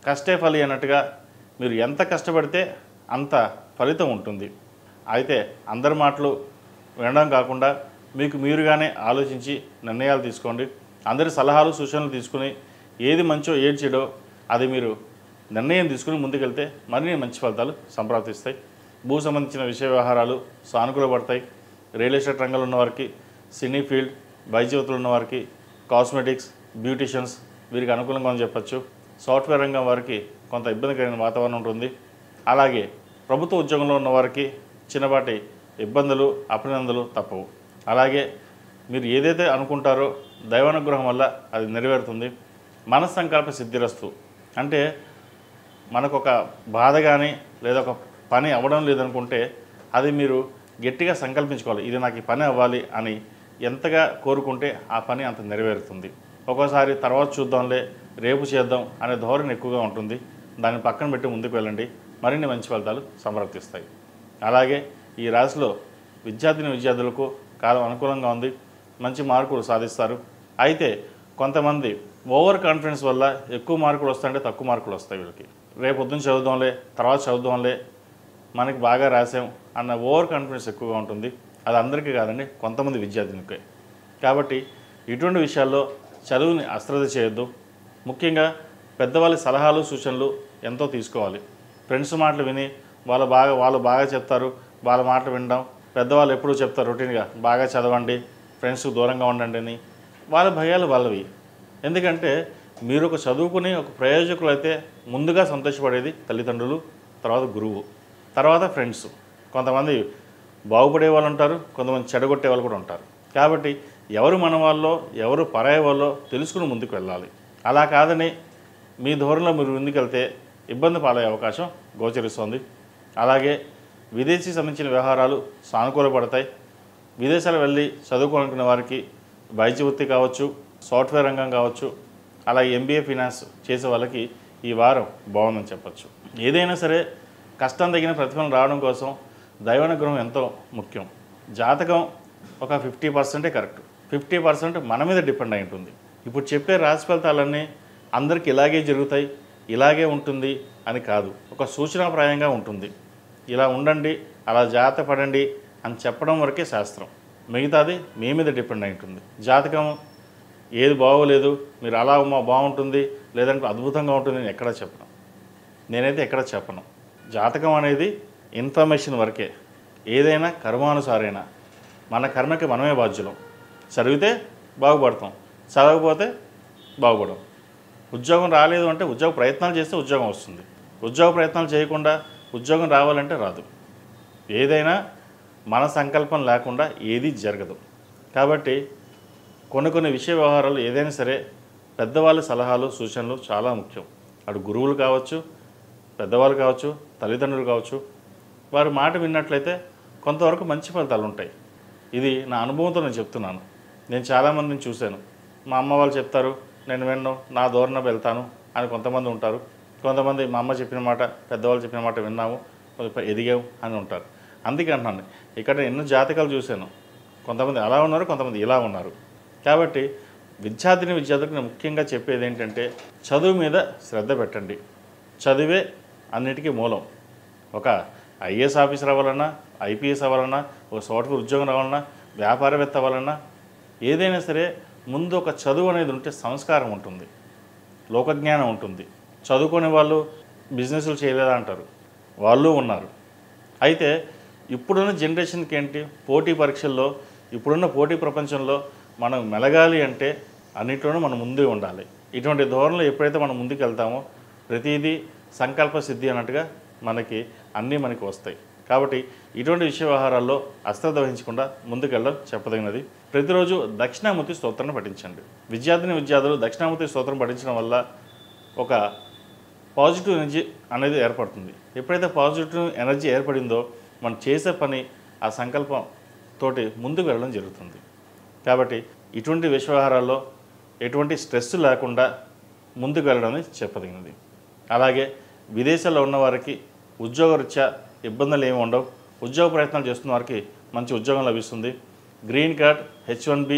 Speaker 1: కష్టే ఫలి అన్నట్టుగా మీరు ఎంత కష్టపడితే అంత ఫలితం ఉంటుంది. అయితే అందరి మాటలు వినడం కాకుండా మీకు మీరుగానే ఆలోచించి నిర్ణయాలు తీసుకోండి. అందరి సలహాలు సూచనలు తీసుకుని ఏది మంచో ఏది చెడో అది మీరు నిర్ణయం తీసుకుని ముందుకెళ్తే మరిన్ని మంచి ఫలితాలు సంప్రాప్తిస్తాయి. భూ సంబంధించిన విషయ వ్యవహారాలు సానుకూలపడతాయి. రియల్ ఎస్టేట్ రంగంలో ఉన్నవారికి, సినీ ఫీల్డ్, వైద్యవతులు ఉన్నవారికి, కాస్మెటిక్స్, బ్యూటిషియన్స్ వీరికి అనుకూలంగా అని చెప్పచ్చు. సాఫ్ట్వేర్ రంగం వారికి కొంత ఇబ్బందికరమైన వాతావరణం ఉంటుంది. అలాగే ప్రభుత్వ ఉద్యోగంలో ఉన్నవారికి చిన్నపాటి ఇబ్బందులు అభినందనలు తప్పవు. అలాగే మీరు ఏదైతే అనుకుంటారో దైవానుగ్రహం వల్ల అది నెరవేరుతుంది. మనస్సంకల్ప సిద్ధిరస్తు అంటే మనకు ఒక బాధ కానీ లేదా ఒక పని అవ్వడం లేదనుకుంటే అది మీరు గట్టిగా సంకల్పించుకోవాలి, ఇది నాకు ఈ పని అవ్వాలి అని ఎంతగా కోరుకుంటే ఆ పని అంత నెరవేరుతుంది. ఒక్కోసారి తర్వాత చూద్దాంలే, రేపు చేద్దాం అనే ధోరణి ఎక్కువగా ఉంటుంది, దాన్ని పక్కన పెట్టి ముందుకు వెళ్ళండి, మరిన్ని మంచి ఫలితాలు సంప్రాప్తిస్తాయి. అలాగే ఈ రాశిలో విద్యార్థులకు కాలం అనుకూలంగా ఉంది, మంచి మార్కులు సాధిస్తారు. అయితే కొంతమంది ఓవర్ కాన్ఫిడెన్స్ వల్ల ఎక్కువ మార్కులు వస్తాయంటే తక్కువ మార్కులు వస్తాయి వీళ్ళకి. రేపు పొద్దున్న చదువుదాంలే, తర్వాత చదువుదాంలే, మనకి బాగా రాసాం అన్న ఓవర్ కాన్ఫిడెన్స్ ఎక్కువగా ఉంటుంది. అది అందరికీ కాదండి, కొంతమంది విద్యార్థులకే. కాబట్టి ఇటువంటి విషయాల్లో చదువుని అశ్రద్ధ చేయొద్దు. ముఖ్యంగా పెద్దవాళ్ళ సలహాలు సూచనలు ఎంతో తీసుకోవాలి. ఫ్రెండ్స్ మాటలు విని వాళ్ళు బాగా చెప్తారు, వాళ్ళ మాటలు వినడం. పెద్దవాళ్ళు ఎప్పుడూ చెప్తారు రొటీన్గా బాగా చదవండి, ఫ్రెండ్స్కి దూరంగా ఉండండి అని. వాళ్ళ భయాలు వాళ్ళవి. ఎందుకంటే మీరు ఒక చదువుకుని ఒక ప్రయోజకులు అయితే ముందుగా సంతోషపడేది తల్లిదండ్రులు, తర్వాత గురువు, తర్వాత ఫ్రెండ్స్. కొంతమంది బాగుపడే వాళ్ళు ఉంటారు, కొంతమంది చెడగొట్టే వాళ్ళు కూడా ఉంటారు. కాబట్టి ఎవరు మన వాళ్ళో ఎవరు పరాయి వాళ్ళో తెలుసుకుని ముందుకు వెళ్ళాలి. అలా కాదని మీ ధోరణిలో మీరు ముందుకెళ్తే ఇబ్బంది పాలయ్యే అవకాశం గోచరిస్తుంది. అలాగే విదేశీ సంబంధించిన వ్యవహారాలు సానుకూలపడతాయి. విదేశాలు వెళ్ళి చదువుకోవాలనుకునే వారికి వైద్య వృత్తి కావచ్చు, సాఫ్ట్వేర్ రంగం కావచ్చు, అలాగే MBA ఫినాన్స్ చేసే వాళ్ళకి ఈ వారం బాగుందని చెప్పచ్చు. ఏదైనా సరే కష్టం తగిన ప్రతిఫలం రావడం కోసం దైవానుగ్రహం ఎంతో ముఖ్యం. జాతకం ఒక 50% కరెక్ట్, 50% మన మీద డిపెండ్ అయి ఉంటుంది. ఇప్పుడు చెప్పే రాశి ఫలితాలన్నీ అందరికీ ఇలాగే జరుగుతాయి, ఇలాగే ఉంటుంది అని కాదు, ఒక సూచనాప్రాయంగా ఉంటుంది. ఇలా ఉండండి, అలా జాగ్రత్త పడండి అని చెప్పడం వరకే శాస్త్రం. మిగతాది మీ మీద డిపెండ్ అయి ఉంటుంది. జాతకం ఏది బాగోలేదు, మీరు అలా బాగుంటుంది లేదంటే అద్భుతంగా ఉంటుంది నేను ఎక్కడా చెప్పను. నేనైతే ఎక్కడ చెప్పను. జాతకం అనేది ఇన్ఫర్మేషన్ వరకే. ఏదైనా కర్మానుసారైనా మన కర్మకి మనమే బాధ్యులం. చదివితే బాగుపడతాం, చదవకపోతే బాగుపడం. ఉద్యోగం రాలేదు అంటే ఉద్యోగ ప్రయత్నాలు చేస్తే ఉద్యోగం వస్తుంది. ఉద్యోగ ప్రయత్నాలు చేయకుండా ఉద్యోగం రావాలంటే రాదు. ఏదైనా మన సంకల్పం లేకుండా ఏది జరగదు. కాబట్టి కొన్ని విషయ వ్యవహారాలు ఏదైనా సరే పెద్దవాళ్ళ సలహాలు సూచనలు చాలా ముఖ్యం. అటు గురువులు కావచ్చు, పెద్దవాళ్ళు కావచ్చు, తల్లిదండ్రులు కావచ్చు, వారి మాట విన్నట్లయితే కొంతవరకు మంచి ఫలితాలు ఉంటాయి. ఇది నా అనుభవంతో నేను చెప్తున్నాను. నేను చాలామందిని చూశాను. మా అమ్మ వాళ్ళు చెప్తారు, నేను విన్ను, నా ధోరణి వెళ్తాను అని కొంతమంది ఉంటారు. కొంతమంది మా అమ్మ చెప్పిన మాట, పెద్దవాళ్ళు చెప్పిన మాట విన్నాము, ఎదిగాము అని ఉంటారు. అందుకే అంటున్నాను, ఇక్కడ ఎన్నో జాతకాలు చూశాను. కొంతమంది అలా ఉన్నారు, కొంతమంది ఇలా ఉన్నారు. కాబట్టి విద్యార్థులకు నేను ముఖ్యంగా చెప్పేది ఏంటంటే చదువు మీద శ్రద్ధ పెట్టండి. చదువే అన్నిటికీ మూలం. ఒక ఐఏఎస్ ఆఫీసర్ అవ్వాలన్నా, ఐపీఎస్ అవ్వాలన్నా, ఒక సాఫ్ట్వేర్ ఉద్యోగం రావాలన్నా, వ్యాపారవేత్త అవ్వాలన్నా, ఏదైనా సరే ముందు ఒక చదువు అనేది ఉంటే సంస్కారం ఉంటుంది, లోకజ్ఞానం ఉంటుంది. చదువుకునే వాళ్ళు బిజినెస్లు చేయలేదా అంటారు, వాళ్ళు ఉన్నారు. అయితే ఇప్పుడున్న జనరేషన్కి ఏంటి, పోటీ పరీక్షల్లో, ఇప్పుడున్న పోటీ ప్రపంచంలో మనం మెలగాలి అంటే అన్నింటిలోనూ మనం ముందే ఉండాలి. ఇటువంటి ధోరణిలో ఎప్పుడైతే మనం ముందుకు వెళ్తామో ప్రతిదీ సంకల్ప సిద్ధి అన్నట్టుగా మనకి వస్తాయి. కాబట్టి ఇటువంటి విషయ వ్యవహారాల్లో అశ్రద్ధ వహించకుండా ముందుకెళ్ళడం చెప్పదగినది. ప్రతిరోజు దక్షిణామూర్తి స్తోత్రాన్ని పఠించండి. విద్యార్థులు దక్షిణామూర్తి స్తోత్రం పఠించడం వల్ల ఒక పాజిటివ్ ఎనర్జీ అనేది ఏర్పడుతుంది. ఎప్పుడైతే పాజిటివ్ ఎనర్జీ ఏర్పడిందో మనం చేసే పని ఆ సంకల్పం తోటి ముందుకు వెళ్ళడం జరుగుతుంది. కాబట్టి ఇటువంటి విషయ వ్యవహారాల్లో ఎటువంటి స్ట్రెస్ లేకుండా ముందుకు వెళ్ళడం చెప్పదగినది. అలాగే విదేశాల్లో ఉన్నవారికి ఉద్యోగరీత్యా ఇబ్బందులు ఏమి ఉండవు. ఉద్యోగ ప్రయత్నాలు చేస్తున్న వారికి మంచి ఉద్యోగం లభిస్తుంది. గ్రీన్ కార్డ్, H1B,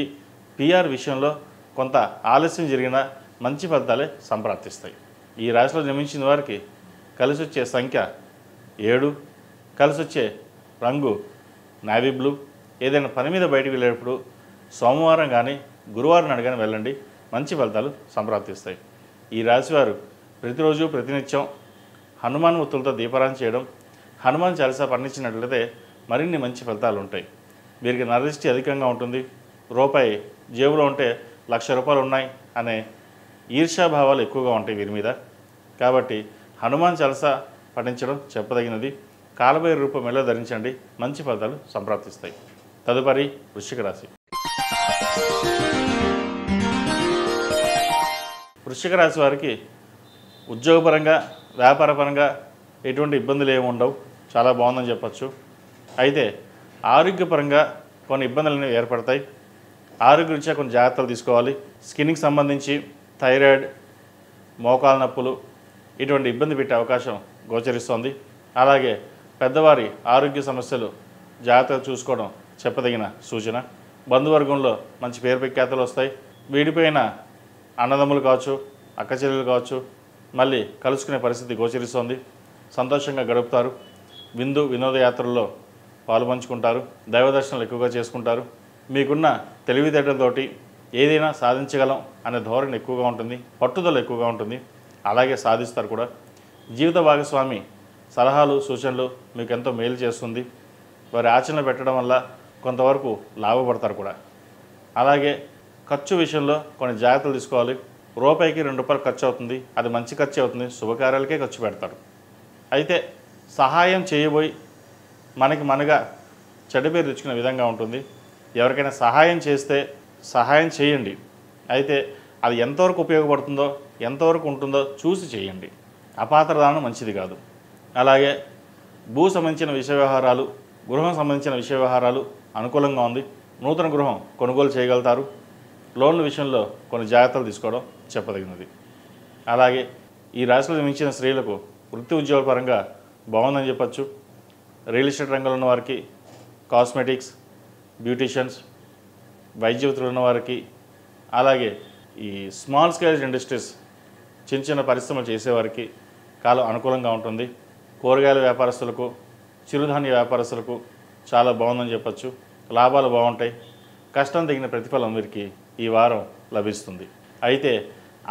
Speaker 1: PR విషయంలో కొంత ఆలస్యం జరిగినా మంచి ఫలితాలే సంప్రాప్తిస్తాయి. ఈ రాశిలో జన్మించిన వారికి కలిసి వచ్చే సంఖ్య 7, కలిసి వచ్చే రంగు నావీ బ్లూ. ఏదైనా పని మీద బయటకు వెళ్ళేటప్పుడు సోమవారం కానీ గురువారం నాడు కానీ వెళ్ళండి, మంచి ఫలితాలు సంప్రాప్తిస్తాయి. ఈ రాశివారు ప్రతిరోజు ప్రతినిత్యం హనుమాన్ ఒత్తులతో దీపారాధన చేయడం, హనుమాన్ చాలీసా పఠించినట్లయితే మరిన్ని మంచి ఫలితాలు ఉంటాయి. వీరికి నరదృష్టి అధికంగా ఉంటుంది. రూపాయి జేబులో ఉంటే ₹1,00,000 ఉన్నాయి అనే ఈర్ష్యాభావాలు ఎక్కువగా ఉంటాయి వీరి మీద. కాబట్టి హనుమాన్ చాలీసా పఠించడం చెప్పదగినది. కాలభైరవ రూపం మెడలో ధరించండి, మంచి ఫలితాలు సంప్రాప్తిస్తాయి. తదుపరి వృశ్చిక రాశి. వృశ్చిక రాశి వారికి ఉద్యోగపరంగా, వ్యాపారపరంగా ఎటువంటి ఇబ్బందులు ఏమి ఉండవు, చాలా బాగుందని చెప్పచ్చు. అయితే ఆరోగ్యపరంగా కొన్ని ఇబ్బందులు అనేవి ఏర్పడతాయి. ఆరోగ్యరీత్యా కొన్ని జాగ్రత్తలు తీసుకోవాలి. స్కిన్కి సంబంధించి థైరాయిడ్, మోకాల నొప్పులు ఇటువంటి ఇబ్బంది పెట్టే అవకాశం గోచరిస్తోంది. అలాగే పెద్దవారి ఆరోగ్య సమస్యలు జాగ్రత్తగా చూసుకోవడం చెప్పదగిన సూచన. బంధువర్గంలో మంచి పేరు ప్రఖ్యాతులు వస్తాయి. వీడిపోయిన అన్నదమ్ములు కావచ్చు, అక్క చెల్లెలు కావచ్చు, మళ్ళీ కలుసుకునే పరిస్థితి గోచరిస్తోంది. సంతోషంగా గడుపుతారు. వినోదయాత్రల్లో పాలుపంచుకుంటారు. దైవ దర్శనాలు ఎక్కువగా చేసుకుంటారు. మీకున్న తెలివితేటలతోటి ఏదైనా సాధించగలం అనే ధోరణి ఎక్కువగా ఉంటుంది, పట్టుదల ఎక్కువగా ఉంటుంది. అలాగే సాధిస్తారు కూడా. జీవిత భాగస్వామి సలహాలు, సూచనలు మీకు ఎంతో మేలు చేస్తుంది. వారి ఆచరణ పెట్టడం వల్ల కొంతవరకు లాభపడతారు కూడా. అలాగే ఖర్చు విషయంలో కొన్ని జాగ్రత్తలు తీసుకోవాలి. రూపాయికి ₹2 ఖర్చు అవుతుంది, అది మంచి ఖర్చు అవుతుంది, శుభకార్యాలకే ఖర్చు పెడతారు. అయితే సహాయం చేయబోయి మనగా చెడ్డ పేరు తెచ్చుకునే విధంగా ఉంటుంది. ఎవరికైనా సహాయం చేస్తే సహాయం చేయండి. అయితే అది ఎంతవరకు ఉపయోగపడుతుందో, ఎంతవరకు ఉంటుందో చూసి చేయండి. అపాత్రదానం మంచిది కాదు. అలాగే భూ సంబంధించిన విషయ వ్యవహారాలు, గృహం సంబంధించిన విషయ వ్యవహారాలు అనుకూలంగా ఉంది. నూతన గృహం కొనుగోలు చేయగలుగుతారు. లోన్ల విషయంలో కొన్ని జాగ్రత్తలు తీసుకోవడం చెప్పదగినది. అలాగే ఈ రాశిలో జన్మించిన స్త్రీలకు వృత్తి ఉద్యోగ పరంగా బాగుందని చెప్పచ్చు. రియల్ ఎస్టేట్ రంగంలో ఉన్న వారికి, కాస్మెటిక్స్, బ్యూటీషియన్స్, వైద్య వృత్తిలో ఉన్న వారికి, అలాగే ఈ స్మాల్ స్కేల్ ఇండస్ట్రీస్, చిన్న పరిశ్రమలు చేసేవారికి కాలం అనుకూలంగా ఉంటుంది. కూరగాయల వ్యాపారస్తులకు, చిరుధాన్య వ్యాపారస్తులకు చాలా బాగుందని చెప్పచ్చు. లాభాలు బాగుంటాయి. కష్టం తగిన ప్రతిఫలం వీరికి ఈ వారం లభిస్తుంది. అయితే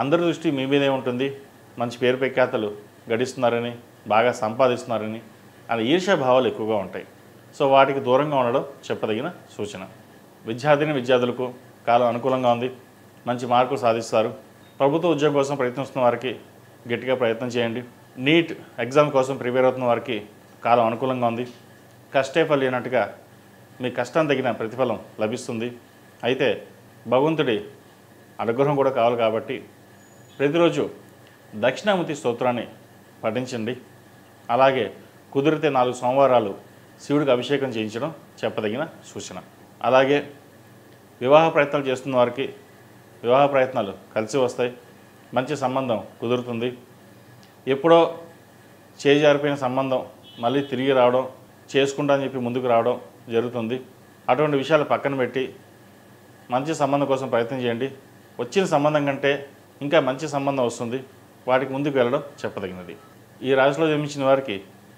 Speaker 1: అందరి దృష్టి మీ మీదే ఉంటుంది. మంచి పేరు ప్రఖ్యాతలు గడిస్తున్నారని, బాగా సంపాదిస్తున్నారని అనే ఈర్ష్యాభావాలు ఎక్కువగా ఉంటాయి. సో వాటికి దూరంగా ఉండడం చెప్పదగిన సూచన. విద్యార్థులకు కాలం అనుకూలంగా ఉంది. మంచి మార్కులు సాధిస్తారు. ప్రభుత్వ ఉద్యోగం కోసం ప్రయత్నిస్తున్న వారికి గట్టిగా ప్రయత్నం చేయండి. నీట్ ఎగ్జామ్ కోసం ప్రిపేర్ అవుతున్న వారికి కాలం అనుకూలంగా ఉంది. కష్టే ఫలి అన్నట్టుగా మీ కష్టం తగిన ప్రతిఫలం లభిస్తుంది. అయితే భగవంతుడి అనుగ్రహం కూడా కావాలి కాబట్టి ప్రతిరోజు దక్షిణామూర్తి స్తోత్రాన్ని పఠించండి. అలాగే కుదిరితే 4 సోమవారాలు శివుడికి అభిషేకం చేయించడం చెప్పదగిన సూచన. అలాగే వివాహ ప్రయత్నాలు చేస్తున్న వారికి వివాహ ప్రయత్నాలు కలిసి వస్తాయి. మంచి సంబంధం కుదురుతుంది. ఎప్పుడో చేజారిపోయిన సంబంధం మళ్ళీ తిరిగి రావడం, చేసుకుంటా అని చెప్పి ముందుకు రావడం జరుగుతుంది. అటువంటి విషయాలు పక్కన పెట్టి మంచి సంబంధం కోసం ప్రయత్నం చేయండి. వచ్చిన సంబంధం కంటే ఇంకా మంచి సంబంధం వస్తుంది. వాటికి ముందుకు వెళ్ళడం చెప్పదగినది. ఈ రాశిలో జన్మించిన వారికి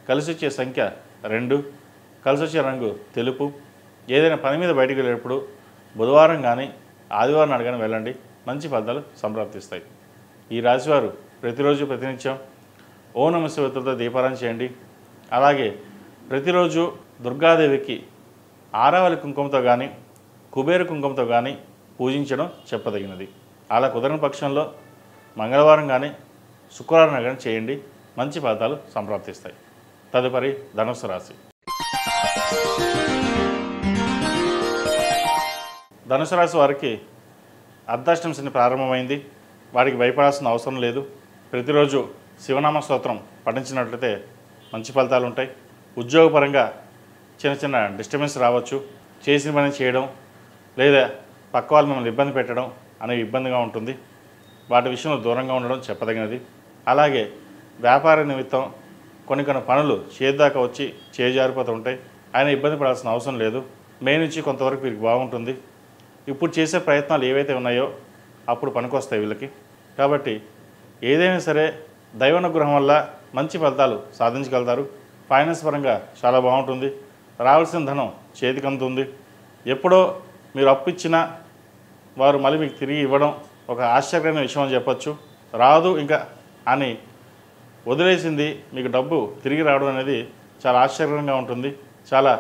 Speaker 1: కలిసి వచ్చే సంఖ్య 2, కలిసి వచ్చే రంగు తెలుపు. ఏదైనా పని మీద బయటికి వెళ్ళేటప్పుడు బుధవారం కానీ ఆదివారం నాడు కానీ వెళ్ళండి, మంచి ఫలితాలు సంప్రాప్తిస్తాయి. ఈ రాశివారు ప్రతిరోజు ప్రతినిత్యం ఓం నమః శివాయతో దీపారాధన చేయండి. అలాగే ప్రతిరోజు దుర్గాదేవికి ఆరావళి కుంకుమతో కానీ కుబేర కుంకుమతో కానీ పూజించడం చెప్పదగినది. అలా కుదరని పక్షంలో మంగళవారం కానీ శుక్రవారం కానీ చేయండి, మంచి ఫలితాలు సంప్రాప్తిస్తాయి. తదుపరి ధనుస్సు రాశి. ధనుసు రాశి వారికి అర్ధాష్టమ శని ప్రారంభమైంది. వారికి భయపడాల్సిన అవసరం లేదు. ప్రతిరోజు శివనామ స్తోత్రం పఠించినట్లయితే మంచి ఫలితాలు ఉంటాయి. ఉద్యోగపరంగా చిన్న చిన్న డిస్టర్బెన్స్ రావచ్చు. చేసిన పని చేయడం లేదా పక్క వాళ్ళు మిమ్మల్ని ఇబ్బంది పెట్టడం అనేవి ఇబ్బందిగా ఉంటుంది. వాటి విషయంలో దూరంగా ఉండడం చెప్పదగినది. అలాగే వ్యాపార నిమిత్తం కొన్ని పనులు చేద్దాకా వచ్చి చేజారిపోతూ ఉంటాయి. ఆయన ఇబ్బంది పడాల్సిన అవసరం లేదు. మే నుంచి కొంతవరకు వీరికి బాగుంటుంది. ఇప్పుడు చేసే ప్రయత్నాలు ఏవైతే ఉన్నాయో అప్పుడు పనికొస్తాయి వీళ్ళకి. కాబట్టి ఏదైనా సరే దైవానుగ్రహం వల్ల మంచి ఫలితాలు సాధించగలుగుతారు. ఫైనాన్స్ పరంగా చాలా బాగుంటుంది. రావాల్సిన ధనం చేతికి అందుతుంది. ఎప్పుడో మీరు అప్పు ఇచ్చినా వారు మళ్ళీ మీకు తిరిగి ఇవ్వడం ఒక ఆశ్చర్యకరమైన విషయం అని చెప్పచ్చు. రాదు ఇంకా అని వదిలేసింది మీకు డబ్బు తిరిగి రావడం అనేది చాలా ఆశ్చర్యంగా ఉంటుంది, చాలా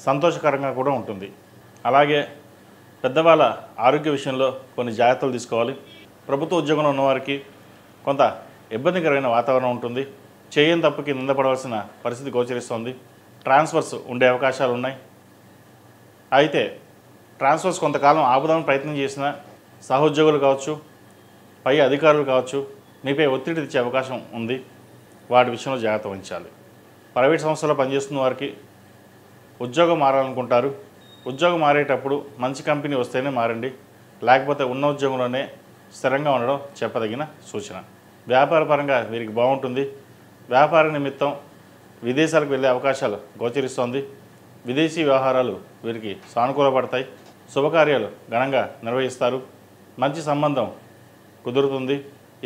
Speaker 1: సంతోషకరంగా కూడా ఉంటుంది. అలాగే పెద్దవాళ్ళ ఆరోగ్య విషయంలో కొన్ని జాగ్రత్తలు తీసుకోవాలి. ప్రభుత్వ ఉద్యోగంలో ఉన్నవారికి కొంత ఇబ్బందికరమైన వాతావరణం ఉంటుంది. చేయని తప్పుకి నిందపడవలసిన పరిస్థితి గోచరిస్తోంది. ట్రాన్స్ఫర్స్ ఉండే అవకాశాలు ఉన్నాయి. అయితే ట్రాన్స్ఫర్స్ కొంతకాలం ఆపుదామని ప్రయత్నం చేసిన సహోద్యోగులు కావచ్చు, పై అధికారులు కావచ్చు, మీపై ఒత్తిడి తెచ్చే అవకాశం ఉంది. వాటి విషయంలో జాగ్రత్త వహించాలి. ప్రైవేట్ సంస్థలో పనిచేస్తున్న వారికి ఉద్యోగం మారాలనుకుంటారు. ఉద్యోగం మారేటప్పుడు మంచి కంపెనీ వస్తేనే మారండి, లేకపోతే ఉన్న ఉద్యోగంలోనే స్థిరంగా ఉండడం చెప్పదగిన సూచన. వ్యాపార పరంగా వీరికి బాగుంటుంది. వ్యాపార నిమిత్తం విదేశాలకు వెళ్ళే అవకాశాలు గోచరిస్తోంది. విదేశీ వ్యవహారాలు వీరికి సానుకూలపడతాయి. శుభకార్యాలు ఘనంగా నిర్వహిస్తారు. మంచి సంబంధం కుదురుతుంది.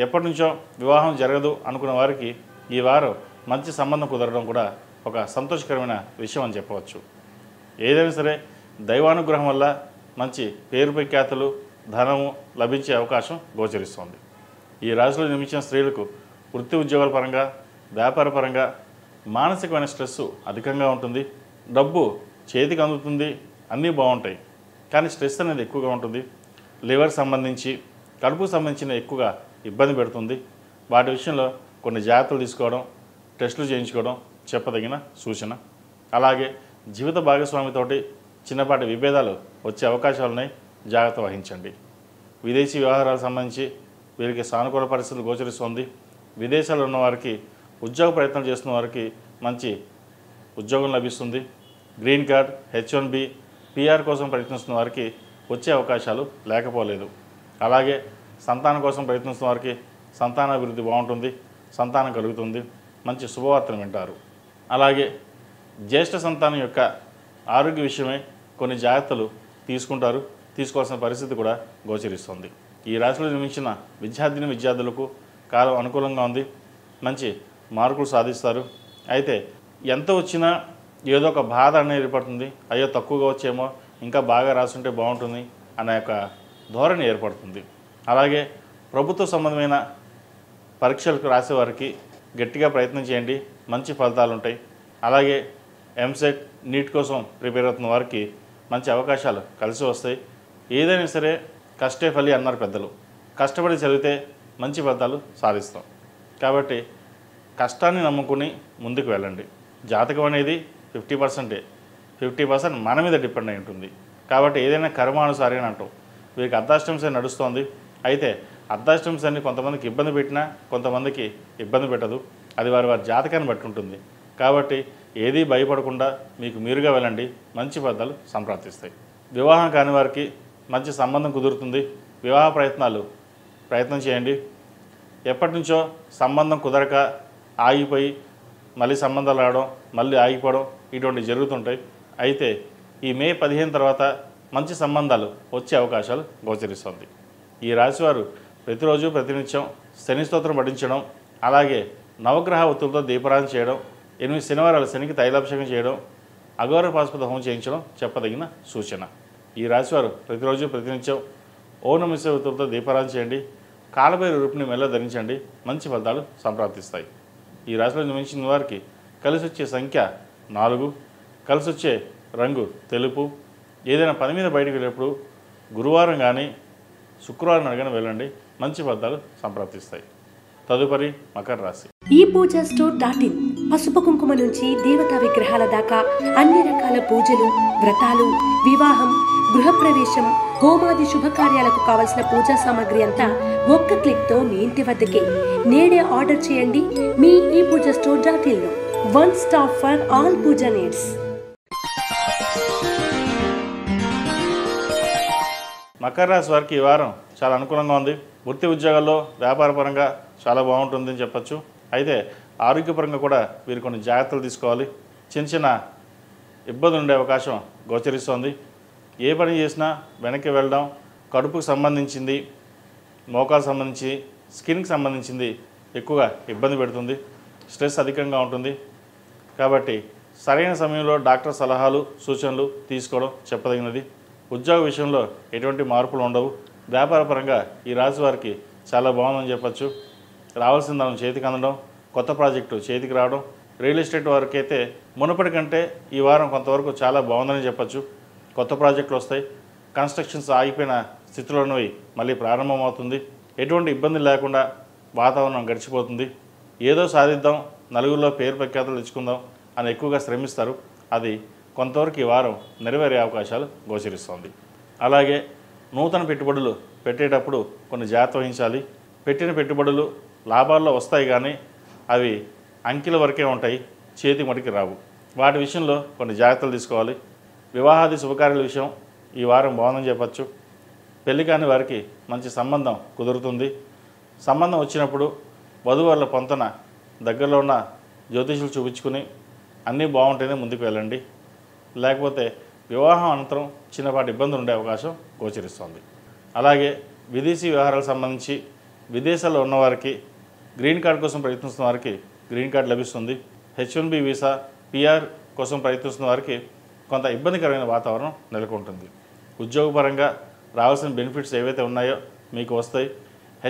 Speaker 1: ఎప్పటి నుంచో వివాహం జరగదు అనుకున్న వారికి ఈ వారం మంచి సంబంధం కుదరడం కూడా ఒక సంతోషకరమైన విషయం అని చెప్పవచ్చు. ఏదైనా సరే దైవానుగ్రహం వల్ల మంచి పేరు ప్రఖ్యాతులు, ధనము లభించే అవకాశం గోచరిస్తోంది. ఈ రాశిలో జన్మించిన స్త్రీలకు వృత్తి ఉద్యోగాల పరంగా, వ్యాపార పరంగా మానసికమైన స్ట్రెస్ అధికంగా ఉంటుంది. డబ్బు చేతికి అందుతుంది, అన్నీ బాగుంటాయి, కానీ స్ట్రెస్ అనేది ఎక్కువగా ఉంటుంది. లివర్ సంబంధించి, కడుపుకు సంబంధించిన ఎక్కువగా ఇబ్బంది పెడుతుంది. వాటి విషయంలో కొన్ని జాగ్రత్తలు తీసుకోవడం, టెస్టులు చేయించుకోవడం చెప్పదగిన సూచన. అలాగే జీవిత భాగస్వామితోటి చిన్నపాటి విభేదాలు వచ్చే అవకాశాలు ఉన్నాయి, జాగ్రత్త వహించండి. విదేశీ వ్యవహారాలకు సంబంధించి వీరికి సానుకూల పరిస్థితులు గోచరిస్తుంది. విదేశాల్లో ఉన్న వారికి, ఉద్యోగ ప్రయత్నం చేస్తున్న వారికి మంచి ఉద్యోగం లభిస్తుంది. గ్రీన్ కార్డ్, H1B, PR కోసం ప్రయత్నిస్తున్న వారికి వచ్చే అవకాశాలు లేకపోలేదు. అలాగే సంతానం కోసం ప్రయత్నిస్తున్న వారికి సంతానాభివృద్ధి బాగుంటుంది, సంతానం కలుగుతుంది, మంచి శుభవార్తను వింటారు. అలాగే జ్యేష్ఠ సంతానం యొక్క ఆరోగ్య విషయమై కొన్ని జాగ్రత్తలు తీసుకుంటారు, తీసుకోవాల్సిన పరిస్థితి కూడా గోచరిస్తుంది. ఈ రాశిలో జన్మించిన విద్యార్థులకు కాలం అనుకూలంగా ఉంది. మంచి మార్కులు సాధిస్తారు. అయితే ఎంత వచ్చినా ఏదో ఒక బాధ అనేది ఏర్పడుతుంది. అయ్యో తక్కువగా వచ్చేమో, ఇంకా బాగా రాసుంటే బాగుంటుంది అనే యొక్క ధోరణి ఏర్పడుతుంది. అలాగే ప్రభుత్వ సంబంధమైన పరీక్షలకు రాసేవారికి గట్టిగా ప్రయత్నం చేయండి, మంచి ఫలితాలు ఉంటాయి. అలాగే ఎంసెట్, నీట్ కోసం ప్రిపేర్ అవుతున్న వారికి మంచి అవకాశాలు కలిసి వస్తాయి. ఏదైనా సరే కష్టే ఫలి అన్నారు పెద్దలు. కష్టపడి చదివితే మంచి ఫలితాలు సాధిస్తాం. కాబట్టి కష్టాన్ని నమ్ముకుని ముందుకు వెళ్ళండి. జాతకం అనేది 50% మన మీద డిపెండ్ అయి ఉంటుంది. కాబట్టి ఏదైనా కర్మానుసారి అని అంటాం. వీరికి అర్ధాష్టమ శని నడుస్తోంది. అయితే అర్ధాష్టమ శని కొంతమందికి ఇబ్బంది పెట్టినా కొంతమందికి ఇబ్బంది పెట్టదు. అది వారి జాతకాన్ని బట్టి ఉంటుంది. కాబట్టి ఏదీ భయపడకుండా మీకు మీరుగా వెళ్ళండి, మంచి ఫలితాలు సంప్రాప్తిస్తాయి. వివాహం కాని వారికి మంచి సంబంధం కుదురుతుంది. వివాహ ప్రయత్నం చేయండి. ఎప్పటి నుంచో సంబంధం కుదరక ఆగిపోయి మళ్ళీ సంబంధాలు రావడం, మళ్ళీ ఆగిపోవడం ఇటువంటి జరుగుతుంటాయి. అయితే ఈ మే 15 తర్వాత మంచి సంబంధాలు వచ్చే అవకాశాలు గోచరిస్తుంది. ఈ రాశివారు ప్రతిరోజు ప్రతినిత్యం శని స్తోత్రం పఠించడం, అలాగే నవగ్రహ ఒత్తులతో దీపారాధన చేయడం 8 శనివారాలు శనికి తైలాభిషేకం చేయడం, అఘోర పాశుపత హోమం చేయించడం చెప్పదగిన సూచన. ఈ రాశివారు ప్రతిరోజు ప్రతినిత్యం ఓం నమః శివాయతో దీపారాధన చేయండి. కాలభైరవ రూపుని మెల్ల ధరించండి. మంచి ఫలితాలు సంప్రాప్తిస్తాయి. ఈ రాశిలో జన్మించిన వారికి కలిసి వచ్చే సంఖ్య 4, కలిసి వచ్చే రంగు తెలుపు. ఏదైనా పని మీద బయటకు వెళ్ళేప్పుడు గురువారం కానీ శుక్రవారం కానీ వెళ్ళండి. మంచి ఫలితాలు సంప్రాప్తిస్తాయి. తదుపరి మకర రాశి.
Speaker 2: ఈ పూజా స్టోర్ .in పసుపు కుంకుమ నుంచి దేవతా విగ్రహాల దాకా అన్ని రకాల పూజలు, వ్రతాలు, వివాహం, గృహప్రవేశం, హోమాది శుభకార్యాలకు కావలసిన పూజా సామాగ్రి అంతా ఒక్క క్లిక్తో మీ ఇంటి వద్దకే. నేడే ఆర్డర్ చేయండి మీ ఈ పూజా స్టోర్ .in లో. One stop for all puja needs.
Speaker 1: మకర రాశి వారికి ఈ వారం చాలా అనుకూలంగా ఉంది. వృత్తి ఉద్యోగాల్లో వ్యాపార పరంగా చాలా బాగుంటుందని చెప్పచ్చు. అయితే ఆరోగ్యపరంగా కూడా వీరు కొన్ని జాగ్రత్తలు తీసుకోవాలి. చిన్న ఇబ్బందులు ఉండే అవకాశం గోచరిస్తోంది. ఏ పని చేసినా వెనక్కి వెళ్ళడం, కడుపుకు సంబంధించింది, మోకాలకు సంబంధించి, స్కిన్కి సంబంధించింది ఎక్కువగా ఇబ్బంది పెడుతుంది. స్ట్రెస్ అధికంగా ఉంటుంది. కాబట్టి సరైన సమయంలో డాక్టర్ సలహాలు, సూచనలు తీసుకోవడం చెప్పదగినది. ఉద్యోగ విషయంలో ఎటువంటి మార్పులు ఉండవు. వ్యాపార పరంగా ఈ రాశి వారికి చాలా బాగుందని చెప్పచ్చు. రావాల్సిన దాని చేతికి అందడం, కొత్త ప్రాజెక్టు చేతికి రావడం. రియల్ ఎస్టేట్ వారికి అయితే మునుపటి కంటే ఈ వారం కొంతవరకు చాలా బాగుందని చెప్పచ్చు. కొత్త ప్రాజెక్టులు వస్తాయి. కన్స్ట్రక్షన్స్ ఆగిపోయిన స్థితిలోనివి మళ్ళీ ప్రారంభమవుతుంది. ఎటువంటి ఇబ్బంది లేకుండా వాతావరణం గడిచిపోతుంది. ఏదో సాధిద్దాం, నలుగురిలో పేరు ప్రఖ్యాతులు తెచ్చుకుందాం అని ఎక్కువగా శ్రమిస్తారు. అది కొంతవరకు ఈ వారం నెరవేరే అవకాశాలు గోచరిస్తోంది. అలాగే నూతన పెట్టుబడులు పెట్టేటప్పుడు కొన్ని జాగ్రత్త వహించాలి. పెట్టిన పెట్టుబడులు లాభాల్లో వస్తాయి కానీ అవి అంకెల వరకే ఉంటాయి, చేతి మడికి రావు. వాటి విషయంలో కొన్ని జాగ్రత్తలు తీసుకోవాలి. వివాహాది శుభకార్యాల విషయం ఈ వారం బాగుందని చెప్పచ్చు. పెళ్లి కాని వారికి మంచి సంబంధం కుదురుతుంది. సంబంధం వచ్చినప్పుడు వధువరుల పొంతన దగ్గరలో ఉన్న జ్యోతిషులు చూపించుకుని అన్నీ బాగుంటేనే ముందుకు వెళ్ళండి. లేకపోతే వివాహం అనంతరం చిన్నపాటి ఇబ్బందులు ఉండే అవకాశం గోచరిస్తోంది. అలాగే విదేశీ వ్యవహారాలకు సంబంధించి విదేశాల్లో ఉన్నవారికి, గ్రీన్ కార్డ్ కోసం ప్రయత్నిస్తున్న వారికి గ్రీన్ కార్డ్ లభిస్తుంది. H1B వీసా, PR కోసం ప్రయత్నిస్తున్న వారికి కొంత ఇబ్బందికరమైన వాతావరణం నెలకొంటుంది. ఉద్యోగపరంగా రావాల్సిన బెనిఫిట్స్ ఏవైతే ఉన్నాయో మీకు వస్తాయి.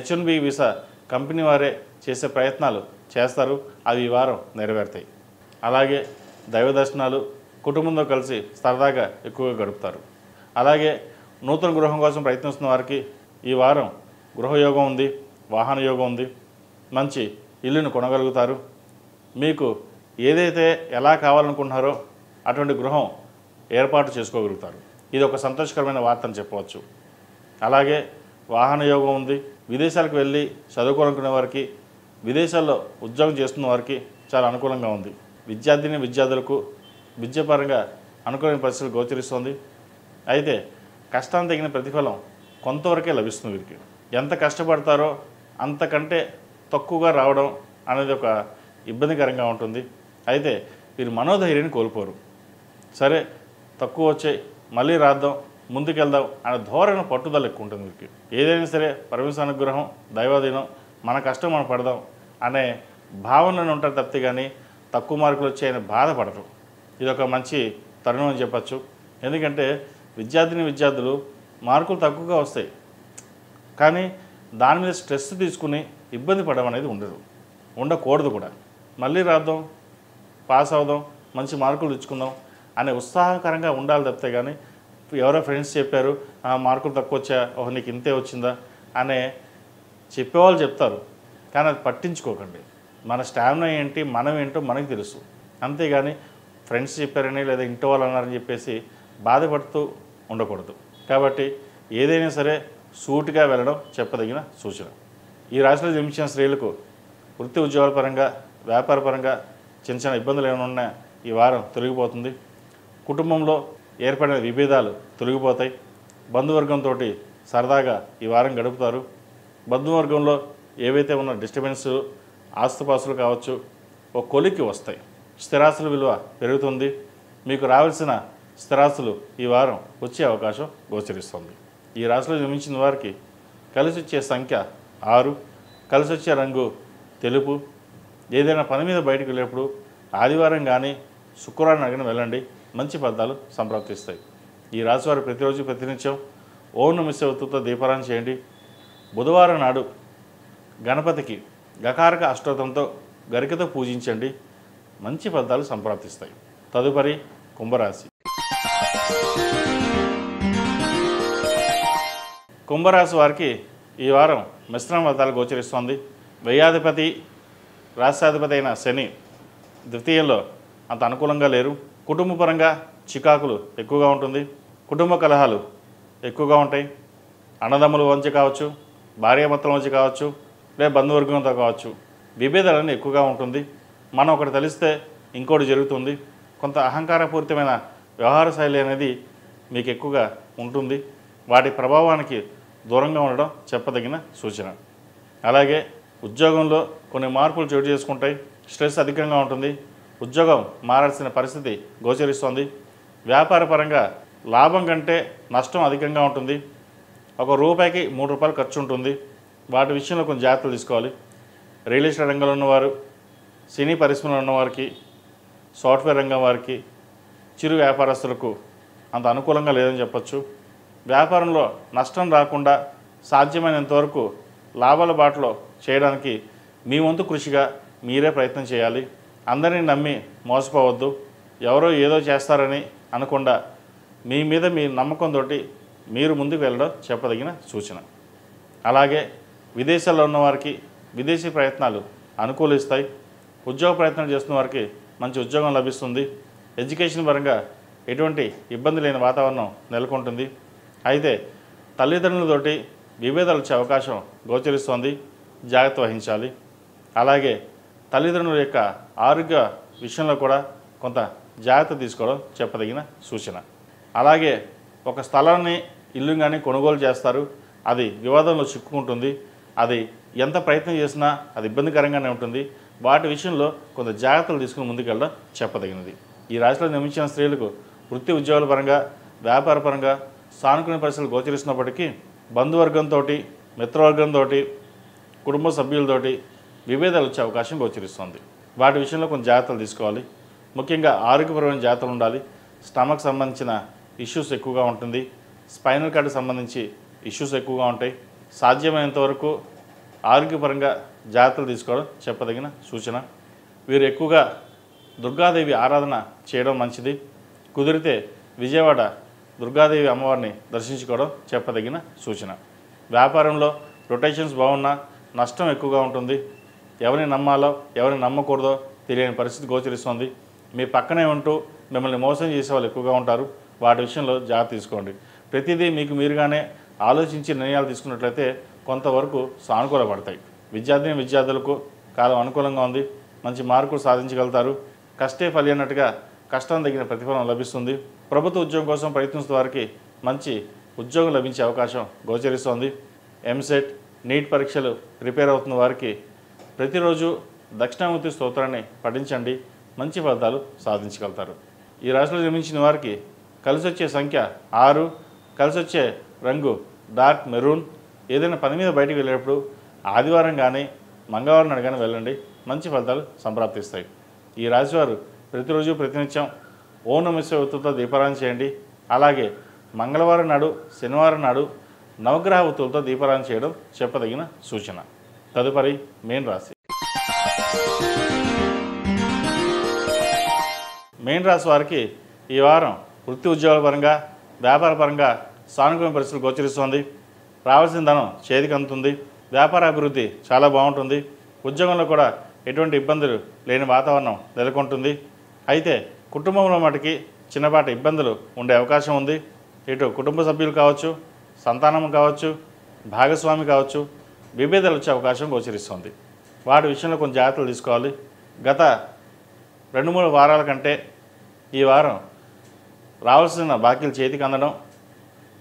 Speaker 1: H1B వీసా కంపెనీ వారే చేసే ప్రయత్నాలు చేస్తారు. అవి ఈ వారం నెరవేరుతాయి. అలాగే దైవ దర్శనాలు, కుటుంబంతో కలిసి సరదాగా ఎక్కువగా గడుపుతారు. అలాగే నూతన గృహం కోసం ప్రయత్నిస్తున్న వారికి ఈ వారం గృహయోగం ఉంది, వాహన యోగం ఉంది. మంచి ఇల్లును కొనగలుగుతారు. మీకు ఏదైతే ఎలా కావాలనుకుంటున్నారో అటువంటి గృహం ఏర్పాటు చేసుకోగలుగుతారు. ఇది ఒక సంతోషకరమైన వార్త అని చెప్పవచ్చు. అలాగే వాహన యోగం ఉంది. విదేశాలకు వెళ్ళి చదువుకోవాలనుకునే వారికి, విదేశాల్లో ఉద్యోగం చేస్తున్న వారికి చాలా అనుకూలంగా ఉంది. విద్యార్థులకు విద్యాపరంగా అనుకూలమైన పరిస్థితులు గోచరిస్తుంది. అయితే కష్టానికి తగిన ప్రతిఫలం కొంతవరకే లభిస్తుంది. వీరికి ఎంత కష్టపడతారో అంతకంటే తక్కువగా రావడం అనేది ఒక ఇబ్బందికరంగా ఉంటుంది. అయితే వీరు మనోధైర్యాన్ని కోల్పోరు. సరే తక్కువ వచ్చాయి, మళ్ళీ రాద్దాం, ముందుకెళ్దాం అనే ధోరణి, పట్టుదల ఎక్కువ ఉంటుంది వీరికి. ఏదైనా సరే పరమేశ్వర అనుగ్రహం, దైవాధీనం, మన కష్టం మనం పడదాం అనే భావనలు ఉంటారు తప్పితే కానీ తక్కువ మార్కులు వచ్చాయని బాధపడరు. ఇది ఒక మంచి తరుణం అని చెప్పచ్చు. ఎందుకంటే విద్యార్థులు మార్కులు తక్కువగా వస్తాయి కానీ దాని మీద స్ట్రెస్ తీసుకుని ఇబ్బంది పడడం అనేది ఉండకూడదు కూడా. మళ్ళీ రాద్దాం, పాస్ అవుదాం, మంచి మార్కులు తెచ్చుకుందాం అనే ఉత్సాహకరంగా ఉండాలి తప్పితే కానీ ఎవరో ఫ్రెండ్స్ చెప్పారు మార్కులు తక్కువ వచ్చా, ఓహో నీకు ఇంతే వచ్చిందా అనే చెప్పేవాళ్ళు చెప్తారు కానీ అది పట్టించుకోకండి. మన స్టామినా ఏంటి, మనం ఏంటో మనకు తెలుసు. అంతేగాని ఫ్రెండ్స్ చెప్పారని లేదా ఇంటి వాళ్ళు అన్నారని చెప్పేసి బాధపడుతూ ఉండకూడదు. కాబట్టి ఏదైనా సరే సూటిగా వెళ్ళడం చెప్పదగిన సూచన. ఈ రాశిలో జన్మించిన స్త్రీలకు వృత్తి ఉద్యోగాల పరంగా, వ్యాపార పరంగా చిన్న ఇబ్బందులు ఏమైనా ఉన్నా ఈ వారం తొలగిపోతుంది. కుటుంబంలో ఏర్పడిన విభేదాలు తొలగిపోతాయి. బంధువర్గంతో సరదాగా ఈ వారం గడుపుతారు. బంధువర్గంలో ఏవైతే ఉన్న డిస్టర్బెన్స్, ఆస్తుపాస్తులు కావచ్చు ఒక కొలిక్కి వస్తాయి. స్థిరాస్తుల విలువ పెరుగుతుంది. మీకు రావాల్సిన స్థిరాస్తులు ఈ వారం వచ్చే అవకాశం గోచరిస్తుంది. ఈ రాశిలో జన్మించిన వారికి కలిసి వచ్చే సంఖ్య 6, కలిసి వచ్చే రంగు తెలుపు. ఏదైనా పని మీద బయటకు వెళ్ళేప్పుడు ఆదివారం కానీ శుక్రవారం అడిగిన వెళ్ళండి, మంచి ఫలితాలు సంప్రాప్తిస్తాయి. ఈ రాశివారు ప్రతిరోజు ప్రతినిత్యం ఓం నమః శివాయతో దీపారాధన చేయండి. బుధవారం నాడు గణపతికి గకారక అష్టోత్తంతో గరికతో పూజించండి, మంచి ఫలితాలు సంప్రాప్తిస్తాయి. తదుపరి కుంభరాశి. కుంభరాశి వారికి ఈ వారం మిశ్రమ ఫలితాలు గోచరిస్తోంది. వ్యయాధిపతి రాష్ట్రాధిపతి అయిన శని ద్వితీయంలో అంత అనుకూలంగా లేరు. కుటుంబపరంగా చికాకులు ఎక్కువగా ఉంటుంది. కుటుంబ కలహాలు ఎక్కువగా ఉంటాయి. అన్నదమ్ముల మధ్య కావచ్చు, భార్యాభర్తల మధ్య కావచ్చు, లేదా బంధువర్గంతో కావచ్చు, విభేదాలన్నీ ఎక్కువగా ఉంటుంది. మనం ఒకటి తెలిస్తే ఇంకోటి జరుగుతుంది. కొంత అహంకారపూరితమైన వ్యవహార శైలి అనేది మీకు ఎక్కువగా ఉంటుంది. వాటి ప్రభావానికి దూరంగా ఉండడం చెప్పదగిన సూచన. అలాగే ఉద్యోగంలో కొన్ని మార్పులు చోటు చేసుకుంటాయి. స్ట్రెస్ అధికంగా ఉంటుంది. ఉద్యోగం మారాల్సిన పరిస్థితి గోచరిస్తోంది. వ్యాపార పరంగా లాభం కంటే నష్టం అధికంగా ఉంటుంది. ఒక రూపాయికి 3 రూపాయలు ఖర్చు ఉంటుంది. వాటి విషయంలో కొంచెం జాగ్రత్తలు తీసుకోవాలి. రియల్ ఎస్టేట్ రంగంలో ఉన్నవారు, సినీ పరిశ్రమలో ఉన్నవారికి, సాఫ్ట్వేర్ రంగం వారికి, చిరు వ్యాపారస్తులకు అంత అనుకూలంగా లేదని చెప్పచ్చు. వ్యాపారంలో నష్టం రాకుండా సాధ్యమైనంతవరకు లాభాల బాటలో చేయడానికి మీ వంతు కృషిగా మీరే ప్రయత్నం చేయాలి. అందరినీ నమ్మి మోసపోవద్దు. ఎవరో ఏదో చేస్తారని అనకుండా మీ మీద మీ నమ్మకంతో మీరు ముందుకు వెళ్ళడం చెప్పదగిన సూచన. అలాగే విదేశాల్లో ఉన్నవారికి విదేశీ ప్రయత్నాలు అనుకూలిస్తాయి. ఉద్యోగ ప్రయత్నాలు చేస్తున్న వారికి మంచి ఉద్యోగం లభిస్తుంది. ఎడ్యుకేషన్ పరంగా ఎటువంటి ఇబ్బంది లేని వాతావరణం నెలకొంటుంది. అయితే తల్లిదండ్రులతోటి విభేదాలు వచ్చే అవకాశం గోచరిస్తోంది. జాగ్రత్త వహించాలి. అలాగే తల్లిదండ్రుల యొక్క ఆరోగ్య విషయంలో కూడా కొంత జాగ్రత్త తీసుకోవడం చెప్పదగిన సూచన. అలాగే ఒక స్థలాన్ని, ఇల్లు కానీ కొనుగోలు చేస్తారు. అది వివాదంలో చిక్కుకుంటుంది. అది ఎంత ప్రయత్నం చేసినా అది ఇబ్బందికరంగానే ఉంటుంది. వాటి విషయంలో కొంత జాగ్రత్తలు తీసుకుని ముందుకెళ్ళడం చెప్పదగినది. ఈ రాశిలో నిర్మించిన స్త్రీలకు వృత్తి ఉద్యోగాల పరంగా, వ్యాపార పరంగా సానుకూల పరిస్థితులు గోచరిస్తున్నప్పటికీ బంధువర్గంతో, మిత్రవర్గంతో, కుటుంబ సభ్యులతోటి విభేదాలు వచ్చే అవకాశం గోచరిస్తుంది. వాటి విషయంలో కొంచెం జాగ్రత్తలు తీసుకోవాలి. ముఖ్యంగా ఆరోగ్యపరమైన జాగ్రత్తలు ఉండాలి. స్టమక్ సంబంధించిన ఇష్యూస్ ఎక్కువగా ఉంటుంది. స్పైనల్ కార్డ్కి సంబంధించి ఇష్యూస్ ఎక్కువగా ఉంటాయి. సాధ్యమైనంత వరకు ఆరోగ్యపరంగా జాగ్రత్తలు తీసుకోవడం చెప్పదగిన సూచన. వీరు ఎక్కువగా దుర్గాదేవి ఆరాధన చేయడం మంచిది. కుదిరితే విజయవాడ దుర్గాదేవి అమ్మవారిని దర్శించుకోవడం చెప్పదగిన సూచన. వ్యాపారంలో రొటేషన్స్ బాగున్నా నష్టం ఎక్కువగా ఉంటుంది. ఎవరిని నమ్మాలో ఎవరిని నమ్మకూడదో తెలియని పరిస్థితి గోచరిస్తుంది. మీ పక్కనే ఉంటూ మిమ్మల్ని మోసం చేసే వాళ్ళు ఎక్కువగా ఉంటారు. వాటి విషయంలో జాగ్రత్త తీసుకోండి. ప్రతిదీ మీకు మీరుగానే ఆలోచించి నిర్ణయాలు తీసుకున్నట్లయితే కొంతవరకు సానుకూలపడతాయి. విద్యార్థులకు కాలం అనుకూలంగా ఉంది. మంచి మార్కులు సాధించగలుగుతారు. కష్టే ఫలి అన్నట్టుగా కష్టం తగిన ప్రతిఫలం లభిస్తుంది. ప్రభుత్వ ఉద్యోగం కోసం ప్రయత్నిస్తున్న వారికి మంచి ఉద్యోగం లభించే అవకాశం గోచరిస్తోంది. ఎంసెట్, నీట్ పరీక్షలు ప్రిపేర్ అవుతున్న వారికి ప్రతిరోజు దక్షిణామూర్తి స్తోత్రాన్ని పఠించండి, మంచి ఫలితాలు సాధించగలుగుతారు. ఈ రాశిలో జన్మించిన వారికి కలిసి వచ్చే సంఖ్య 6, కలిసి వచ్చే రంగు డార్క్ మెరూన్. ఏదైనా పని మీద బయటికి వెళ్ళేటప్పుడు ఆదివారం కానీ మంగళవారం నాడు కానీ వెళ్ళండి, మంచి ఫలితాలు సంప్రాప్తిస్తాయి. ఈ రాశివారు ప్రతిరోజు ప్రతినిత్యం ఓం నమః శివాయతో దీపారాధన చేయండి. అలాగే మంగళవారం నాడు, శనివారం నాడు నవగ్రహ ఒత్తులతో దీపారాధన చేయడం చెప్పదగిన సూచన. తదుపరి మీన రాశి. మీన రాశి వారికి ఈ వారం వృత్తి ఉద్యోగాల పరంగా, వ్యాపార పరంగా సానుకూల పరిస్థితులు గోచరిస్తోంది. రావాల్సిన ధనం చేతికి అందుతుంది. వ్యాపార అభివృద్ధి చాలా బాగుంటుంది. ఉద్యోగంలో కూడా ఎటువంటి ఇబ్బందులు లేని వాతావరణం నెలకొంటుంది. అయితే కుటుంబంలో మటుకి చిన్నపాటి ఇబ్బందులు ఉండే అవకాశం ఉంది. ఇటు కుటుంబ సభ్యులు కావచ్చు, సంతానం కావచ్చు, భాగస్వామి కావచ్చు, విభేదాలు వచ్చే అవకాశం గోచరిస్తుంది. వాటి విషయంలో కొంచెం జాగ్రత్తలు తీసుకోవాలి. గత 2-3 వారాల కంటే ఈ వారం రావాల్సిన బాకీలు చేతికి అందడం,